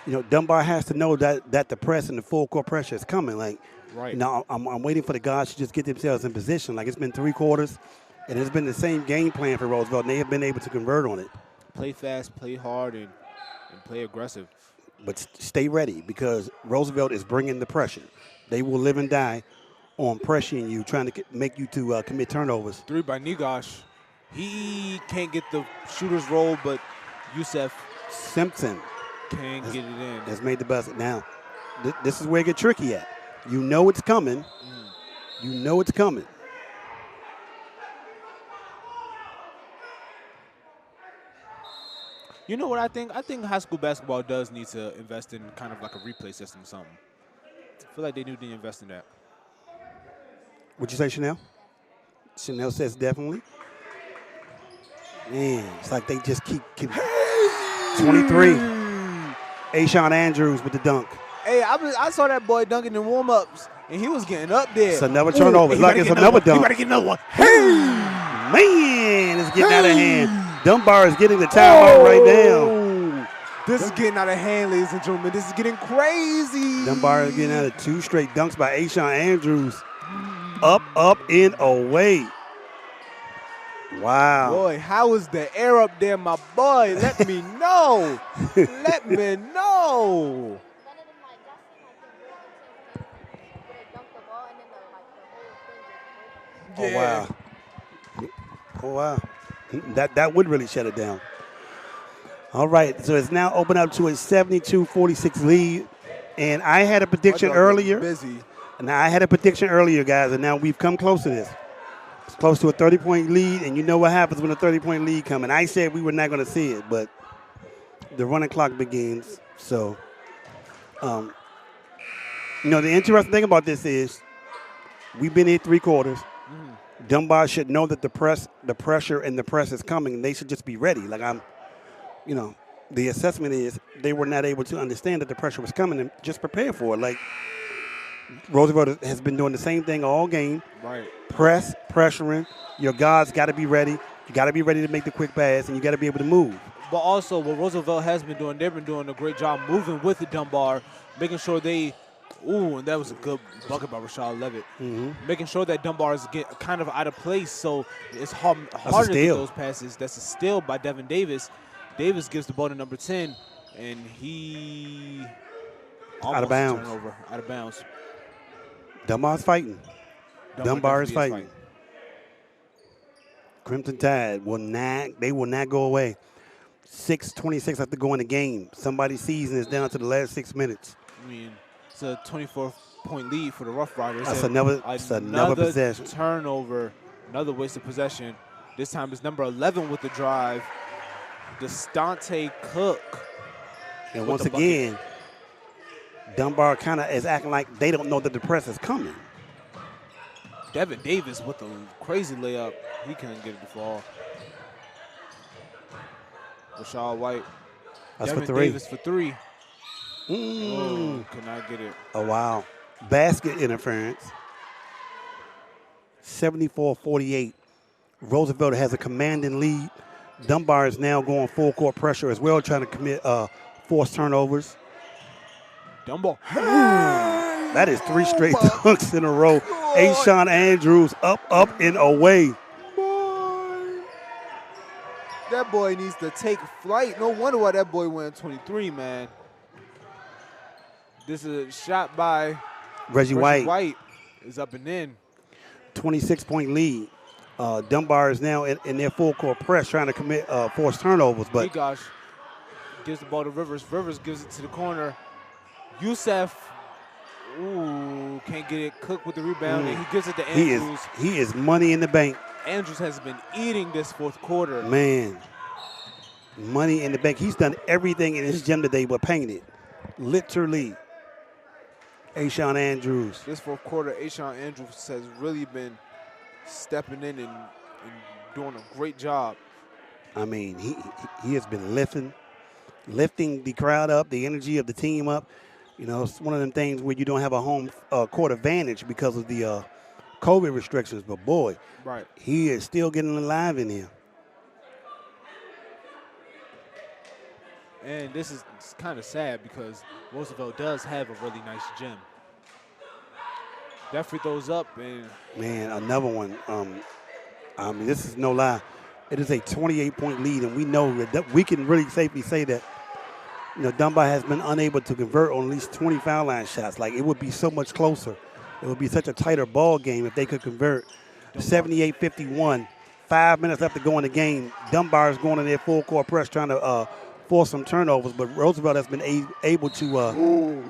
You know, Dunbar has to know that the press and the full court pressure is coming. Like, Right. you know, I'm waiting for the guys to just get themselves in position. Like, it's been 3 quarters, and it's been the same game plan for Roosevelt, and they have been able to convert on it. Play fast, play hard, and play aggressive. But stay ready because Roosevelt is bringing the pressure. They will live and die on pressuring you, trying to make you to commit turnovers. 3 by Nigosh. He can't get the shooter's roll, but Youssef Simpson can't get it in. has made the basket. Now, this is where it gets tricky at. You know it's coming. You know it's coming. You know what I think? I think high school basketball does need to invest in kind of like a replay system or something. I feel like they need to invest in that. What'd you say, Chanel? Chanel says definitely. Man, it's like they just keep 23. Ashawn Andrews with the dunk. Hey, I saw that boy dunking in warm-ups. and he was getting up there. It's another turnover. He Like better it's get another one. He dunk. better get another one. Man, it's getting out of hand. Dunbar is getting the timeout right now. This is getting out of hand, ladies and gentlemen. This is getting crazy. Dunbar is getting out of 2 straight dunks by Ashawn Andrews. Up, and away. Wow. Boy, how is the air up there, my boy? Let me know. Let me know. None of them like y'all seen like them real intense games where they dunk the ball and then the whole thing just breaks. Oh, wow. Oh, wow. That would really shut it down. All right, so it's now opened up to a 72-46 lead. And I had a prediction earlier. Busy. Now, I had a prediction earlier, guys, and now we've come close to this. It's close to a 30-point lead, and you know what happens when a 30-point lead comes. And I said we were not going to see it, but the running clock begins. So, the interesting thing about this is we've been here 3 quarters. Dunbar should know that the pressure and the press is coming, and they should just be ready. The assessment is they were not able to understand that the pressure was coming and just prepare for it. Like, Roosevelt has been doing the same thing all game. Right. Press, pressuring. Your guards got to be ready. You got to be ready to make the quick pass, and you got to be able to move. But also, what Roosevelt has been doing, they've been doing a great job moving with the Dunbar, making sure they – ooh, and that was a good bucket by Rashad Levitt. Making sure that Dunbar is kind of out of place, so it's harder to get those passes. That's a steal by Devin Davis. Davis gives the ball to number 10, and he almost out of bounds. Turnover, out of bounds. Dunbar's fighting. Dunbar is definitely fighting. Crimson Tide will not go away. 6:26 after going the game. Somebody's season is down to the last 6 minutes. I mean, it's a 24-point lead for the Rough Riders. That's another possession. Turnover, another wasted possession. This time it's number 11 with the drive. Destante Cook. And once again, Dunbar kind of is acting like they don't know that the press is coming. Devin Davis with a crazy layup. He couldn't get it to fall. Rashad White. That's Devin for 3. Davis for 3. Oh, could not get it. Oh, wow. Basket interference. 74-48. Roosevelt has a commanding lead. Dunbar is now going full court pressure as well, trying to commit forced turnovers. Dunbar. That is 3 straight dunks in a row. Ashawn Andrews up, and away. That boy needs to take flight. No wonder why that boy went 23, man. This is a shot by Reggie White. White is up and in. 26-point lead. Dunbar is now in their full court press trying to commit forced turnovers. But Gosh gives the ball to Rivers. Rivers gives it to the corner. Youssef, can't get it. Cook with the rebound, and he gives it to Andrews. He is money in the bank. Andrews has been eating this fourth quarter. Man, money in the bank. He's done everything in his gym today but painted. Literally. Ashawn Andrews. This fourth quarter, Ashawn Andrews has really been stepping in and doing a great job. I mean, he has been lifting the crowd up, the energy of the team up. You know, it's one of them things where you don't have a home court advantage because of the COVID restrictions. But, boy, right, he is still getting alive in here. And this is kind of sad because Roosevelt does have a really nice gym. That free throws up, and man, another one. I mean, this is no lie. It is a 28-point lead, and we know that we can really safely say that, you know, Dunbar has been unable to convert on at least 20 foul line shots. Like, it would be so much closer. It would be such a tighter ball game if they could convert. 78-51, 5 minutes left to go in the game. Dunbar is going in their full court press trying to force some turnovers, but Roosevelt has been able to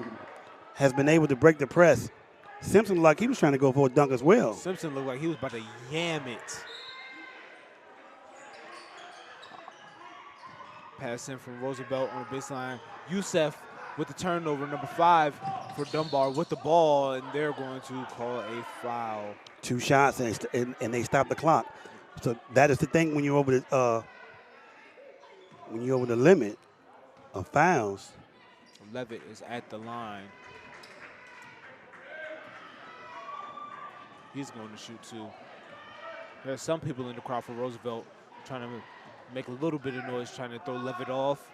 break the press. Simpson looked like he was trying to go for a dunk as well. Simpson looked like he was about to yam it. Pass in from Roosevelt on the baseline. Youssef with the turnover, number 5 for Dunbar with the ball, and they're going to call a foul. 2 shots, and they stop the clock. So that is the thing when you're over the limit of fouls. Levitt is at the line. He's going to shoot too. There's some people in the crowd for Roosevelt trying to make a little bit of noise, trying to throw Levitt off.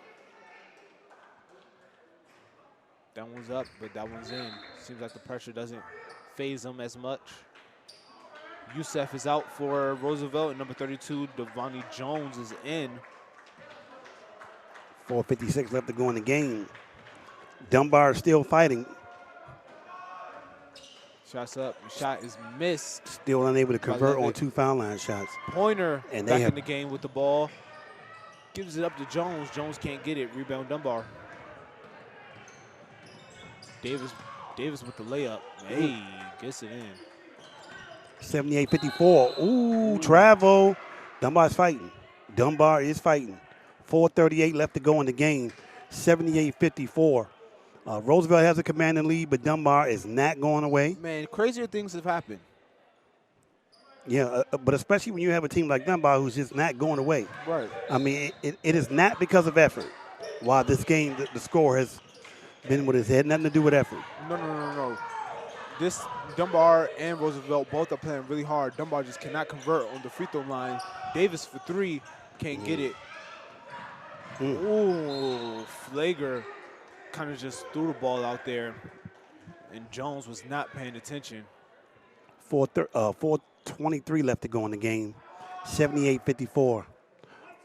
That one's up, but that one's in. Seems like the pressure doesn't phase them as much. Youssef is out for Roosevelt, and number 32, Devontae Jones, is in. 4:56 left to go in the game. Dunbar is still fighting. Shots up. The shot is missed. Still unable to convert on 2 foul line shots. Pointer And back in the game with the ball. Gives it up to Jones. Jones can't get it. Rebound Dunbar. Davis with the layup. Hey, gets it in. 78-54. Ooh, travel. Dunbar's fighting. Dunbar is fighting. 4:38 left to go in the game. 78-54. Roosevelt has a commanding lead, but Dunbar is not going away. Man, crazier things have happened. Yeah, but especially when you have a team like Dunbar who's just not going away. Right. I mean, it is not because of effort. While this game, the score has been what it's had, nothing to do with effort. No. This Dunbar and Roosevelt both are playing really hard. Dunbar just cannot convert on the free throw line. Davis for 3 can't get it. Ooh, Flager kind of just threw the ball out there, and Jones was not paying attention. 4:23 left to go in the game. 78-54.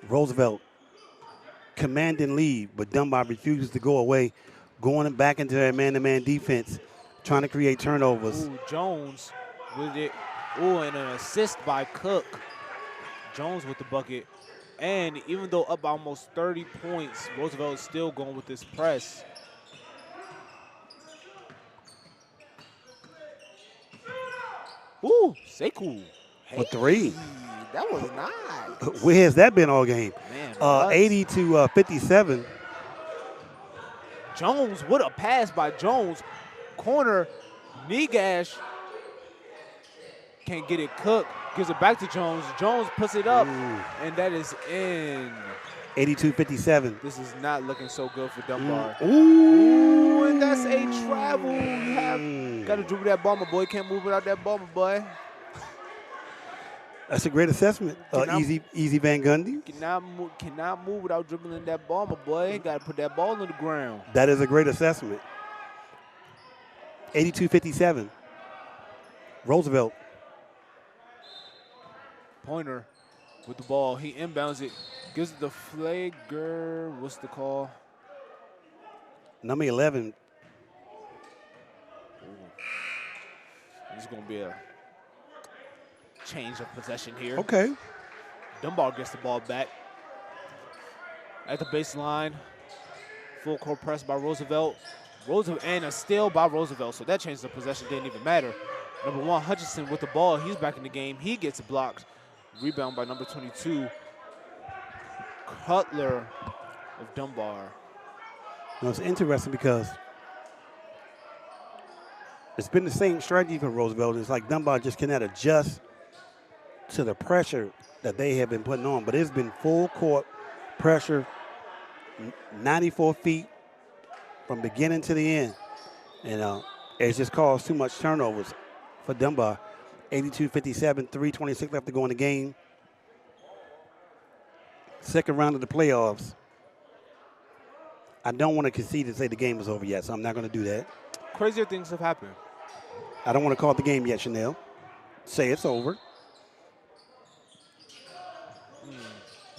Roosevelt commanding lead, but Dunbar refuses to go away, going back into their man-to-man defense, trying to create turnovers. Ooh, Jones with it. Ooh, and an assist by Cook. Jones with the bucket. And even though up by almost 30 points, Roosevelt is still going with this press. Ooh, Sekou. For 3. That was nice. Where has that been all game? Man, 80-57. Jones, what a pass by Jones. Corner, knee gash. Can't get it. Cook gives it back to Jones. Jones puts it up, and that is in. 82-57. This is not looking so good for Dunbar. Ooh, And that's a travel. You got to dribble that ball, my boy. Can't move without that ball, my boy. That's a great assessment. Easy Van Gundy. Cannot move without dribbling that ball, my boy. Got to put that ball on the ground. That is a great assessment. 82-57. Roosevelt. Pointer with the ball. He inbounds it. Gives it the Flager. What's the call? Number 11. This is going to be a change of possession here. Okay. Dunbar gets the ball back. At the baseline. Full court press by Roosevelt. And a steal by Roosevelt. So that change of possession didn't even matter. Number 1, Hutchinson with the ball. He's back in the game. He gets blocked. Rebound by number 22, Cutler of Dunbar. Now, it's interesting because it's been the same strategy for Roosevelt. It's like Dunbar just cannot adjust to the pressure that they have been putting on. But it's been full court pressure, 94 feet from beginning to the end. And it's just caused too much turnovers for Dunbar. 82-57, 3:26 left to go in the game. Second round of the playoffs. I don't want to concede and say the game is over yet, so I'm not going to do that. Crazier things have happened. I don't want to call it the game yet, Chanel. Say it's over.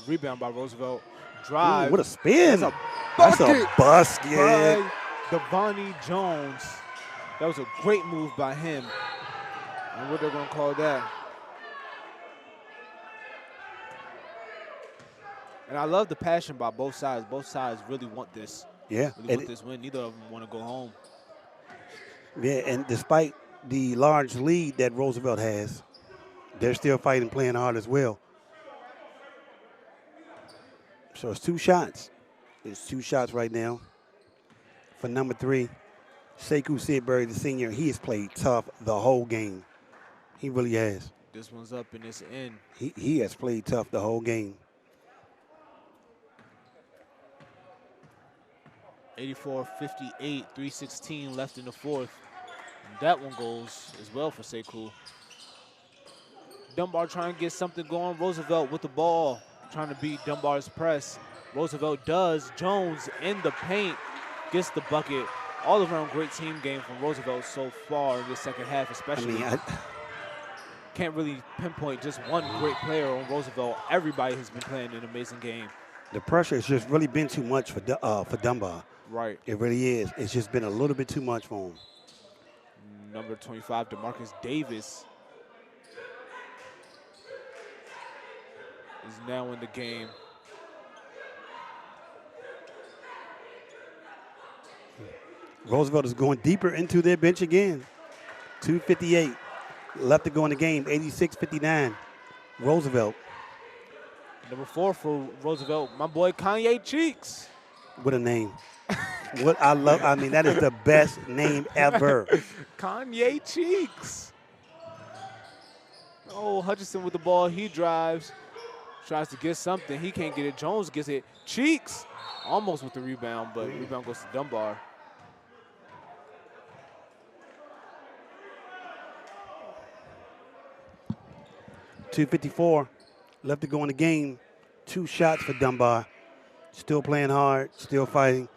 Rebound by Roosevelt. Drive. Ooh, what a spin. That's a basket. By Devontae Jones. That was a great move by him. And what they're going to call that. And I love the passion by both sides. Both sides really want this. Yeah. Really want this win. Neither of them want to go home. Yeah, and despite the large lead that Roosevelt has, they're still fighting, playing hard as well. So it's 2 shots. It's 2 shots right now. For number 3, Sekou Sidbury, the senior, he has played tough the whole game. He really has. This one's up and it's in. He has played tough the whole game. 84-58, 3:16 left in the fourth. And that one goes as well for Sekou. Dunbar trying to get something going. Roosevelt with the ball, trying to beat Dunbar's press. Roosevelt does. Jones in the paint, gets the bucket. All around great team game from Roosevelt so far in the second half, especially. Can't really pinpoint just one great player on Roosevelt. Everybody has been playing an amazing game. The pressure has just really been too much for Dunbar. Right. It really is. It's just been a little bit too much for him. Number 25, DeMarcus Davis, is now in the game. Roosevelt is going deeper into their bench again. 2:58 left to go in the game, 86-59. Roosevelt. Number 4 for Roosevelt, my boy Kanye Cheeks. What a name. What I love, I mean, that is the best name ever. Kanye Cheeks. Oh, Hutchinson with the ball, he drives, tries to get something, he can't get it. Jones gets it. Cheeks almost with the rebound, but rebound goes to Dunbar. .254 left to go in the game. 2 shots for Dunbar. Still playing hard, still fighting.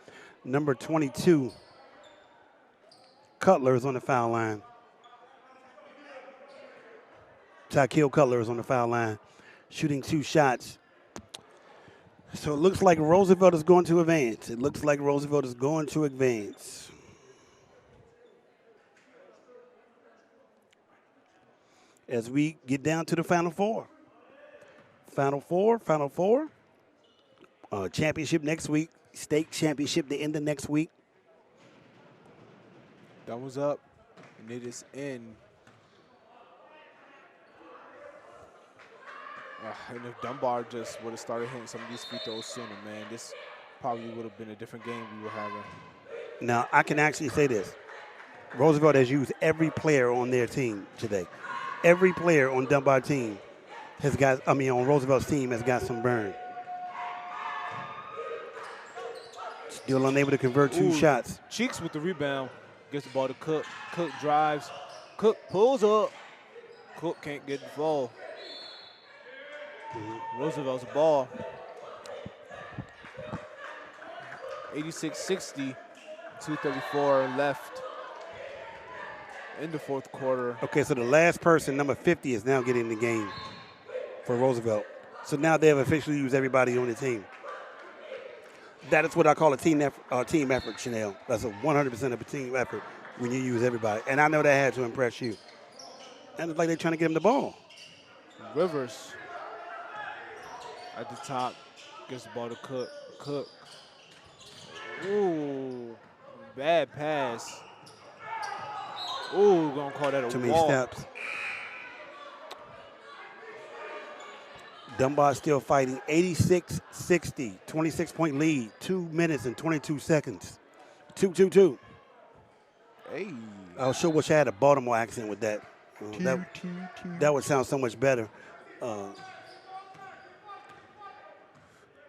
Number 22, Cutler is on the foul line. Tykiel Cutler is on the foul line, shooting 2 shots. So it looks like Roosevelt is going to advance. It looks like Roosevelt is going to advance. As we get down to the Final Four. Final Four. Championship next week. State championship the end of next week. That was up, and it is in. And if Dunbar just would have started hitting some of these free throws sooner, man, this probably would have been a different game we were having. Now, I can actually say this. Roosevelt has used every player on their team today. Every player on Dunbar team has got, on Roosevelt's team has got some burn. Still unable to convert 2 shots. Cheeks with the rebound, gets the ball to Cook. Cook drives. Cook pulls up. Cook can't get the ball. Roosevelt's ball. 86-60, 2:34 left in the 4th quarter. Okay, so the last person, number 50, is now getting in the game for Roosevelt. So now they have officially used everybody on the team. That is what I call a team effort, Chanel. That's a 100% of a team effort when you use everybody. And I know that had to impress you. And it's like they're trying to get him the ball. Rivers at the top gets the ball to Cook. Cook. Ooh, bad pass. Ooh, we're going to call that a Too many walk. steps. Dunbar still fighting. 86-60, 26-point lead, 2 minutes and 22 seconds. 2-2-2. Hey. I sure wish I had a Baltimore accent with that. That would sound so much better.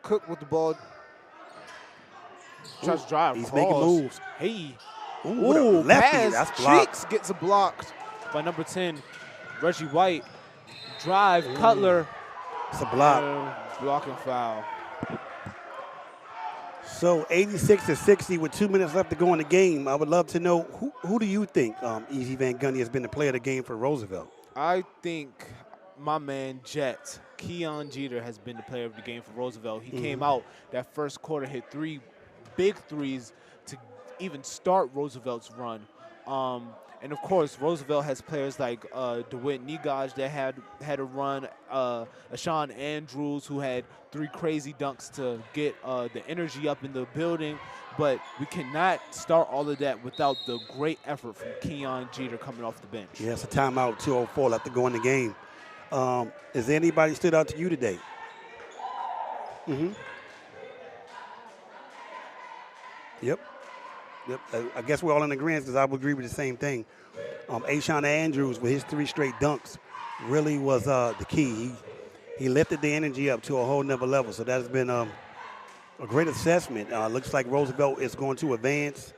Cook with the ball. Tries to drive. He's cross. making moves. Hey. Ooh, lefty. Pass. That's blocked. Cheeks gets blocked by number 10, Reggie White. Drive. Cutler. It's a block. Blocking foul. So 86-60 with 2 minutes left to go in the game. I would love to know who do you think Easy Van Gundy has been the player of the game for Roosevelt? I think my man Jet, Keon Jeter, has been the player of the game for Roosevelt. He came out that first quarter, hit 3 big threes to even start Roosevelt's run. And, of course, Roosevelt has players like DeWitt Negaj that had a run, Ashawn Andrews, who had 3 crazy dunks to get the energy up in the building. But we cannot start all of that without the great effort from Keon Jeter coming off the bench. Yeah, it's a timeout, 2:04 left to go in the game. Is there anybody stood out to you today? Yep. I guess we're all in agreement because I would agree with the same thing. Ashawn Andrews with his 3 straight dunks really was the key. He lifted the energy up to a whole nother level. So that's been a great assessment. Looks like Roosevelt is going to advance.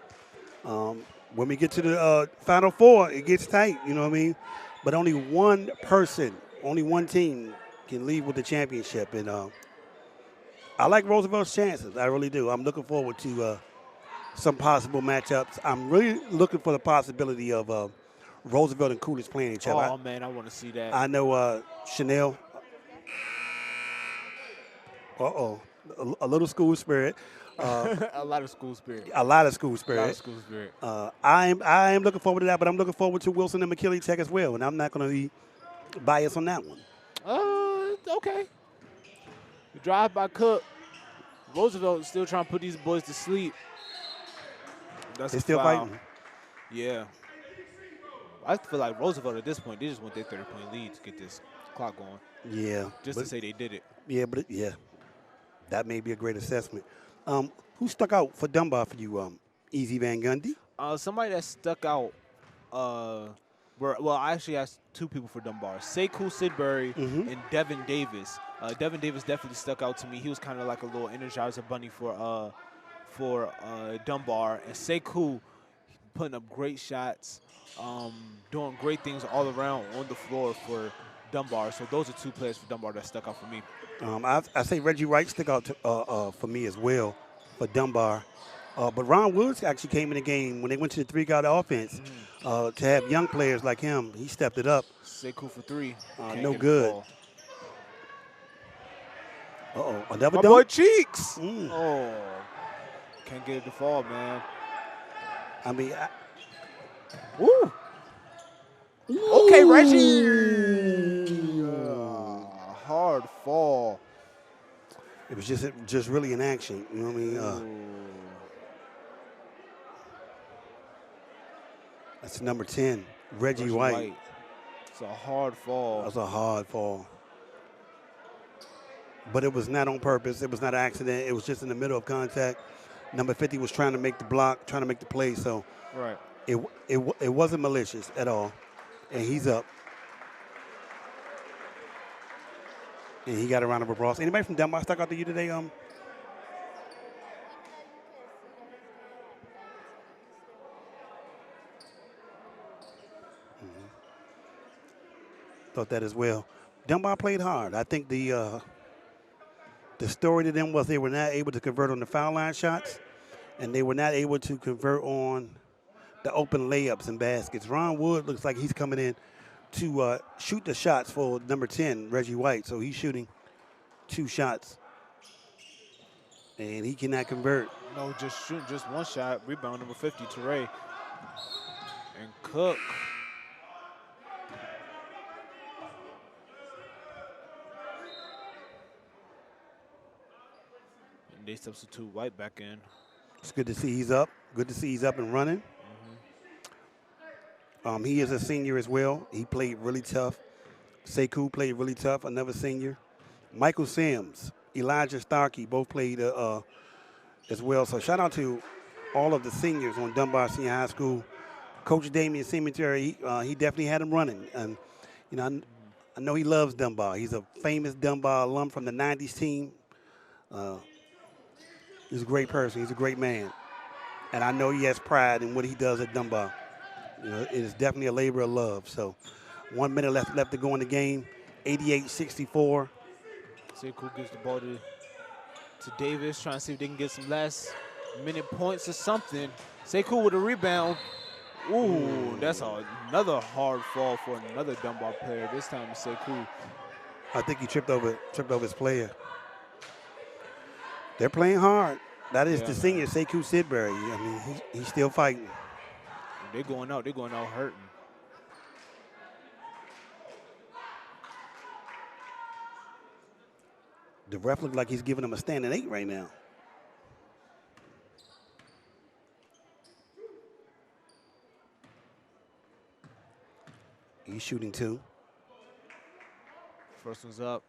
When we get to the Final Four, it gets tight, you know what I mean? But only one person only one team can leave with the championship, and I like Roosevelt's chances. I really do. I'm looking forward to some possible matchups. I'm really looking for the possibility of Roosevelt and Coolidge playing each other. Oh, man, I want to see that. I know Chanel. A little school spirit. A lot of school spirit. A lot of school spirit. A lot of school spirit. I am looking forward to that, but I'm looking forward to Wilson and McKinley Tech as well, and I'm not going to be biased on that one. Okay. The drive by Cook. Roosevelt is still trying to put these boys to sleep. That's They're a still foul. fighting. Yeah. I feel like Roosevelt at this point, they just want their 30-point lead to get this clock going. Yeah. Just to say they did it. Yeah, that may be a great assessment. Who stuck out for Dunbar for you, Easy Van Gundy? Somebody that stuck out, I actually asked two people for Dunbar, Sekou Sidbury and Devin Davis. Devin Davis definitely stuck out to me. He was kind of like a little energizer bunny for Dunbar. And Sekou putting up great shots, doing great things all around on the floor for Dunbar. So those are two players for Dunbar that stuck out for me. I say Reggie Wright stuck out for me as well for Dunbar. But Ron Woods actually came in the game when they went to the three-guard offense. To have young players like him, he stepped it up. Sekou for three. No good. Another My dunk. boy Cheeks. Oh, can't get it to fall, man. I mean, Woo. Okay, Reggie. Hard fall. it was just really in action. You know what I mean? That's number 10, Reggie White. It's a hard fall. That's a hard fall. But it was not on purpose. It was not an accident. It was just in the middle of contact. Number 50 was trying to make the block, trying to make the play. So Right. it wasn't malicious at all. And he's up. And he got a round of applause. Anybody from Dunbar stuck out to you today? Thought that as well. Dunbar played hard. I think the story to them was they were not able to convert on the foul line shots, and they were not able to convert on the open layups and baskets. Ron Wood looks like he's coming in to shoot the shots for number 10, Reggie White. So he's shooting 2 shots, and he cannot convert. No, just shooting just one shot. Rebound number 50, Teray. And Cook. And they substitute White back in. It's good to see he's up. Good to see he's up and running. He is a senior as well. He played really tough. Sekou played really tough, another senior. Michael Sims, Elijah Starkey both played as well. So shout out to all of the seniors on Dunbar Senior High School. Coach Damian Cemetery, he definitely had him running. And, you know, I know he loves Dunbar. He's a famous Dunbar alum from the 90s team. He's a great person. He's a great man. And I know he has pride in what he does at Dunbar. You know, it is definitely a labor of love. So 1 minute left to go in the game, 88-64. Sekou gives the ball to Davis, trying to see if they can get some last minute points or something. Sekou with a rebound. Ooh, that's another hard fall for another Dunbar player. This time it's Sekou. I think he tripped over his player. They're playing hard. That is the senior, Sekou Sidbury. I mean, he's still fighting. They're going out hurting. The ref looks like he's giving him a standing 8 right now. He's shooting 2. First one's up.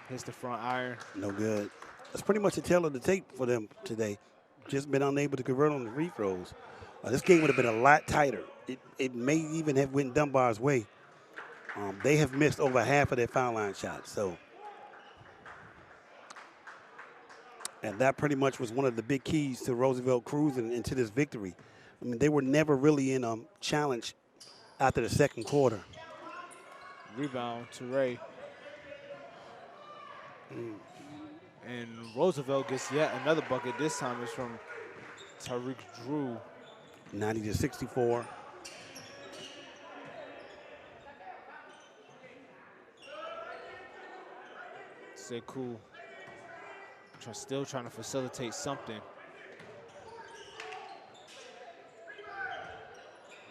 Hits the front iron. No good. That's pretty much a tale of the tape for them today. Just been unable to convert on the free throws. This game would have been a lot tighter. It may even have went Dunbar's way. They have missed over half of their foul line shots. So, and that pretty much was one of the big keys to Roosevelt cruising into this victory. I mean, they were never really in challenge after the second quarter. Rebound to Ray. And Roosevelt gets yet another bucket. This time it's from Tariq Drew. 90-64. Sekou still trying to facilitate something.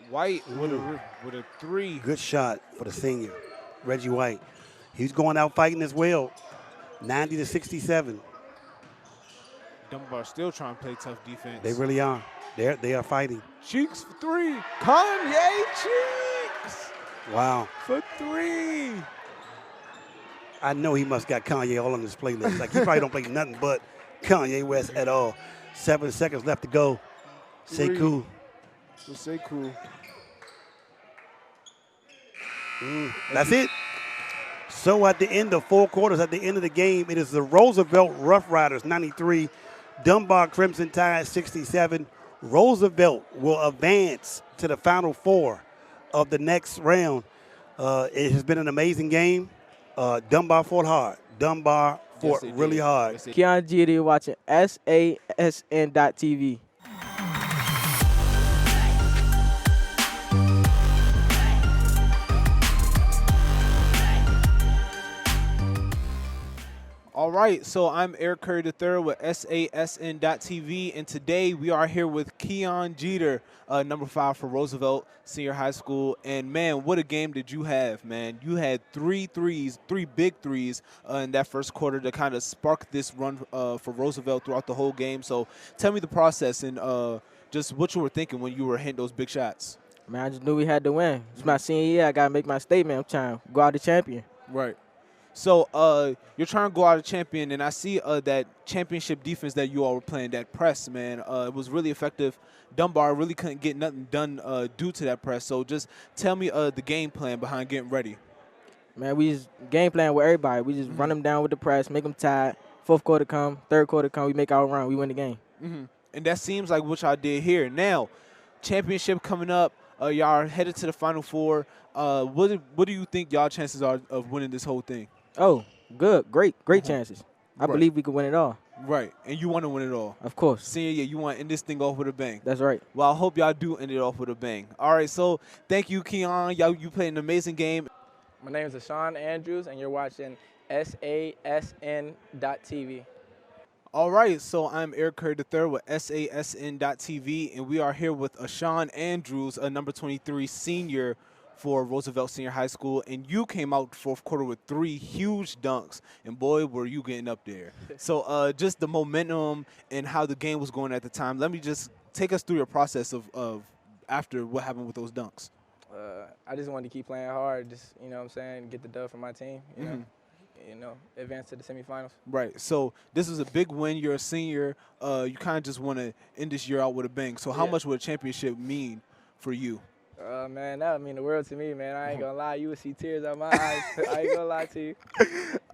White with a three. Good shot for the senior, Reggie White. He's going out fighting as well. 90-67. Dunbar still trying to play tough defense. They really are. They are fighting. Cheeks for three. Kanye Cheeks Wow. for three. I know he must got Kanye all on his playlist. Like, he probably don't play nothing but Kanye West at all. 7 seconds left to go. Sekou. Sekou. That's it. So at the end of 4 quarters, at the end of the game, it is the Roosevelt Rough Riders 93, Dunbar Crimson Tide 67. Roosevelt will advance to the Final Four of the next round. It has been an amazing game. Dunbar fought hard. Dunbar fought really hard. Keon Jeter watching SASN.TV. All right, so I'm Eric Curry III with SASN.TV, and today we are here with Keon Jeter, number 5 for Roosevelt Senior High School. And, man, what a game did you have, man. You had 3 big threes in that first quarter to kind of spark this run for Roosevelt throughout the whole game. So tell me the process and just what you were thinking when you were hitting those big shots. Man, I just knew we had to win. It's my senior year. I got to make my statement. I'm trying to go out the champion. Right. So you're trying to go out a champion, and I see that championship defense that you all were playing, that press, man. It was really effective. Dunbar really couldn't get nothing done due to that press. So just tell me the game plan behind getting ready. Man, we just game plan with everybody. We just run them down with the press, make them tired. Fourth quarter come, third quarter come, we make our run. We win the game. And that seems like what y'all did here. Now, championship coming up. Y'all are headed to the Final Four. What do you think y'all chances are of winning this whole thing? Oh, good. Great chances. I believe we can win it all. Right, and you want to win it all. Of course. Senior year, you want to end this thing off with a bang. That's right. Well, I hope y'all do end it off with a bang. All right, so thank you, Keon. You played an amazing game. My name is Ashawn Andrews, and you're watching SASN.TV. All right, so I'm Eric Curry III with SASN.TV, and we are here with Ashawn Andrews, a number 23 senior for Roosevelt Senior High School, and you came out fourth quarter with 3 huge dunks, and boy, were you getting up there. So just the momentum and how the game was going at the time, let me just take us through your process of after what happened with those dunks. I just wanted to keep playing hard, just, you know what I'm saying, get the dub for my team, you know, advance to the semifinals. Right, so this is a big win. You're a senior. You kind of just want to end this year out with a bang. So how much would a championship mean for you? Man, that would mean the world to me, man. I ain't gonna lie. You would see tears out my eyes. I ain't gonna lie to you.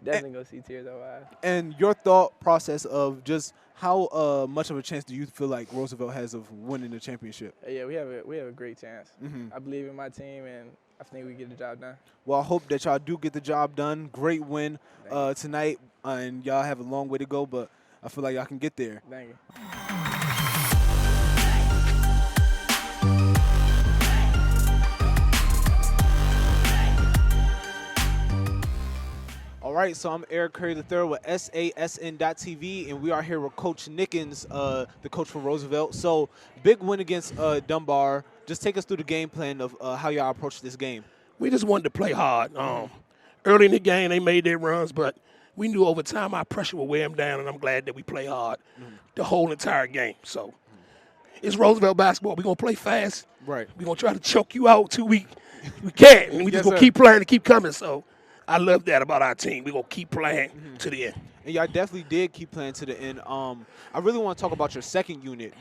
Definitely gonna see tears out my eyes. And your thought process of just how much of a chance do you feel like Roosevelt has of winning the championship? Yeah, we have a great chance. I believe in my team, and I think we get the job done. Well, I hope that y'all do get the job done. Great win tonight, and y'all have a long way to go, but I feel like y'all can get there. Thank you. All right, so I'm Eric Curry III with SASN.TV, and we are here with Coach Nickens, the coach for Roosevelt. So, big win against Dunbar. Just take us through the game plan of how y'all approach this game. We just wanted to play hard. Early in the game, they made their runs, but we knew over time our pressure would wear them down, and I'm glad that we play hard the whole entire game. So, it's Roosevelt basketball. We're going to play fast. Right. We're going to try to choke you out till we can't. And we just going to keep playing and keep coming. So, I love that about our team. We're going to keep playing to the end. And y'all definitely did keep playing to the end. I really want to talk about your second unit.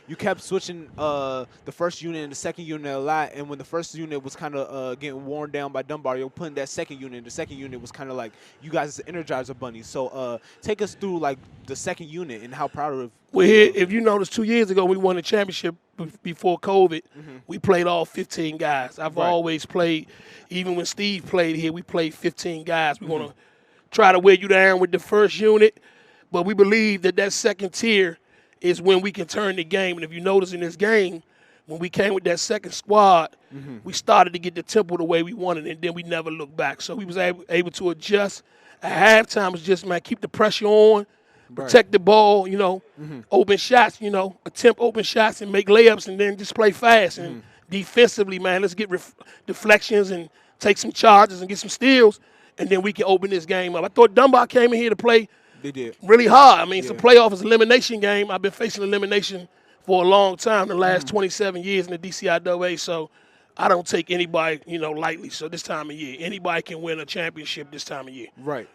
You kept switching the first unit and the second unit a lot, and when the first unit was kind of getting worn down by Dunbar, you're putting that second unit. The second unit was kind of like you guys as the Energizer Bunny. So take us through like the second unit and how proud of. Well, here, if you notice, 2 years ago we won the championship before COVID. We played all 15 guys. I've always played, even when Steve played here, we played 15 guys. We want to try to wear you down with the first unit. But we believe that second tier is when we can turn the game. And if you notice in this game, when we came with that second squad, we started to get the tempo the way we wanted, and then we never looked back. So we was able to adjust. At halftime, it's just, man, keep the pressure on, protect the ball, open shots, attempt open shots and make layups, and then just play fast. And defensively, man, let's get deflections and take some charges and get some steals, and then we can open this game up. I thought Dunbar came in here to play really hard. I mean, it's a playoff, it's an elimination game. I've been facing elimination for a long time, the last 27 years in the DCIAA, so I don't take anybody, lightly. So this time of year, anybody can win a championship this time of year. Right.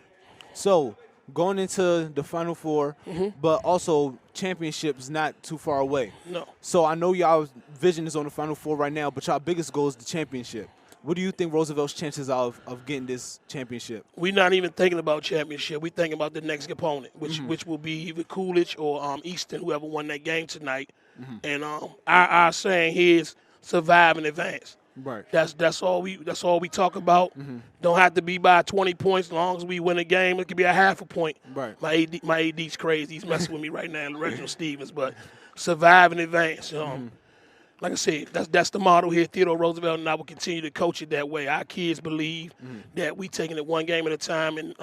So going into the Final Four, but also championships not too far away. No. So I know y'all's vision is on the Final Four right now, but y'all biggest goal is the championship. What do you think Roosevelt's chances are of getting this championship? We're not even thinking about championship. We're thinking about the next opponent, which will be either Coolidge or Easton, whoever won that game tonight. And our saying here is survive and advance. Right. That's all we talk about. Don't have to be by 20 points as long as we win a game. It could be a half a point. Right. My AD's crazy. He's messing with me right now, Reginald Stevens. But survive and advance. Like I said, that's the motto here, Theodore Roosevelt, and I will continue to coach it that way. Our kids believe that we taking it one game at a time, and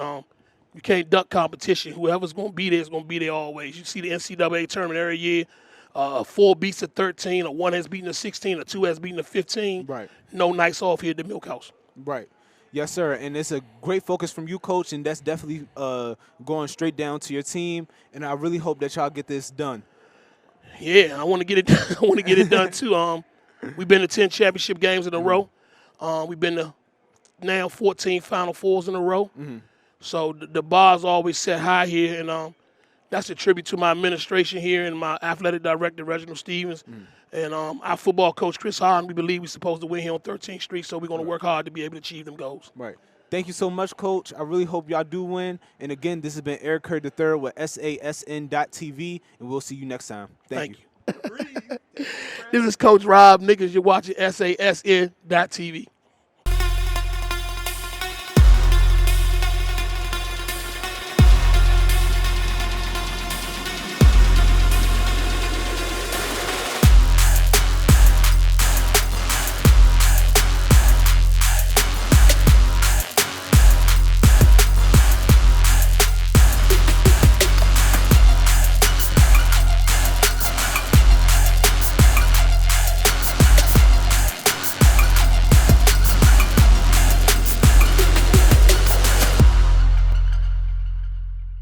you can't duck competition. Whoever's going to be there is going to be there always. You see the NCAA tournament every year. 4 beats a 13, or 1 has beaten a 16, or 2 has beaten a 15. Right. No nights off here at the Milk House. Right. Yes, sir. And it's a great focus from you, Coach, and that's definitely going straight down to your team. And I really hope that y'all get this done. Yeah, I want to get it. I want to get it done too. We've been to 10 championship games in a row. We've been to now 14 Final Fours in a row. So the bar's always set high here, and that's a tribute to my administration here and my athletic director Reginald Stevens, and our football coach Chris Harden. We believe we're supposed to win here on 13th Street, so we're going to work hard to be able to achieve them goals. Right. Thank you so much, Coach. I really hope y'all do win. And again, this has been Eric Curry III with SASN.TV, and we'll see you next time. Thank you. This is Coach Rob. Niggas, you're watching SASN.TV.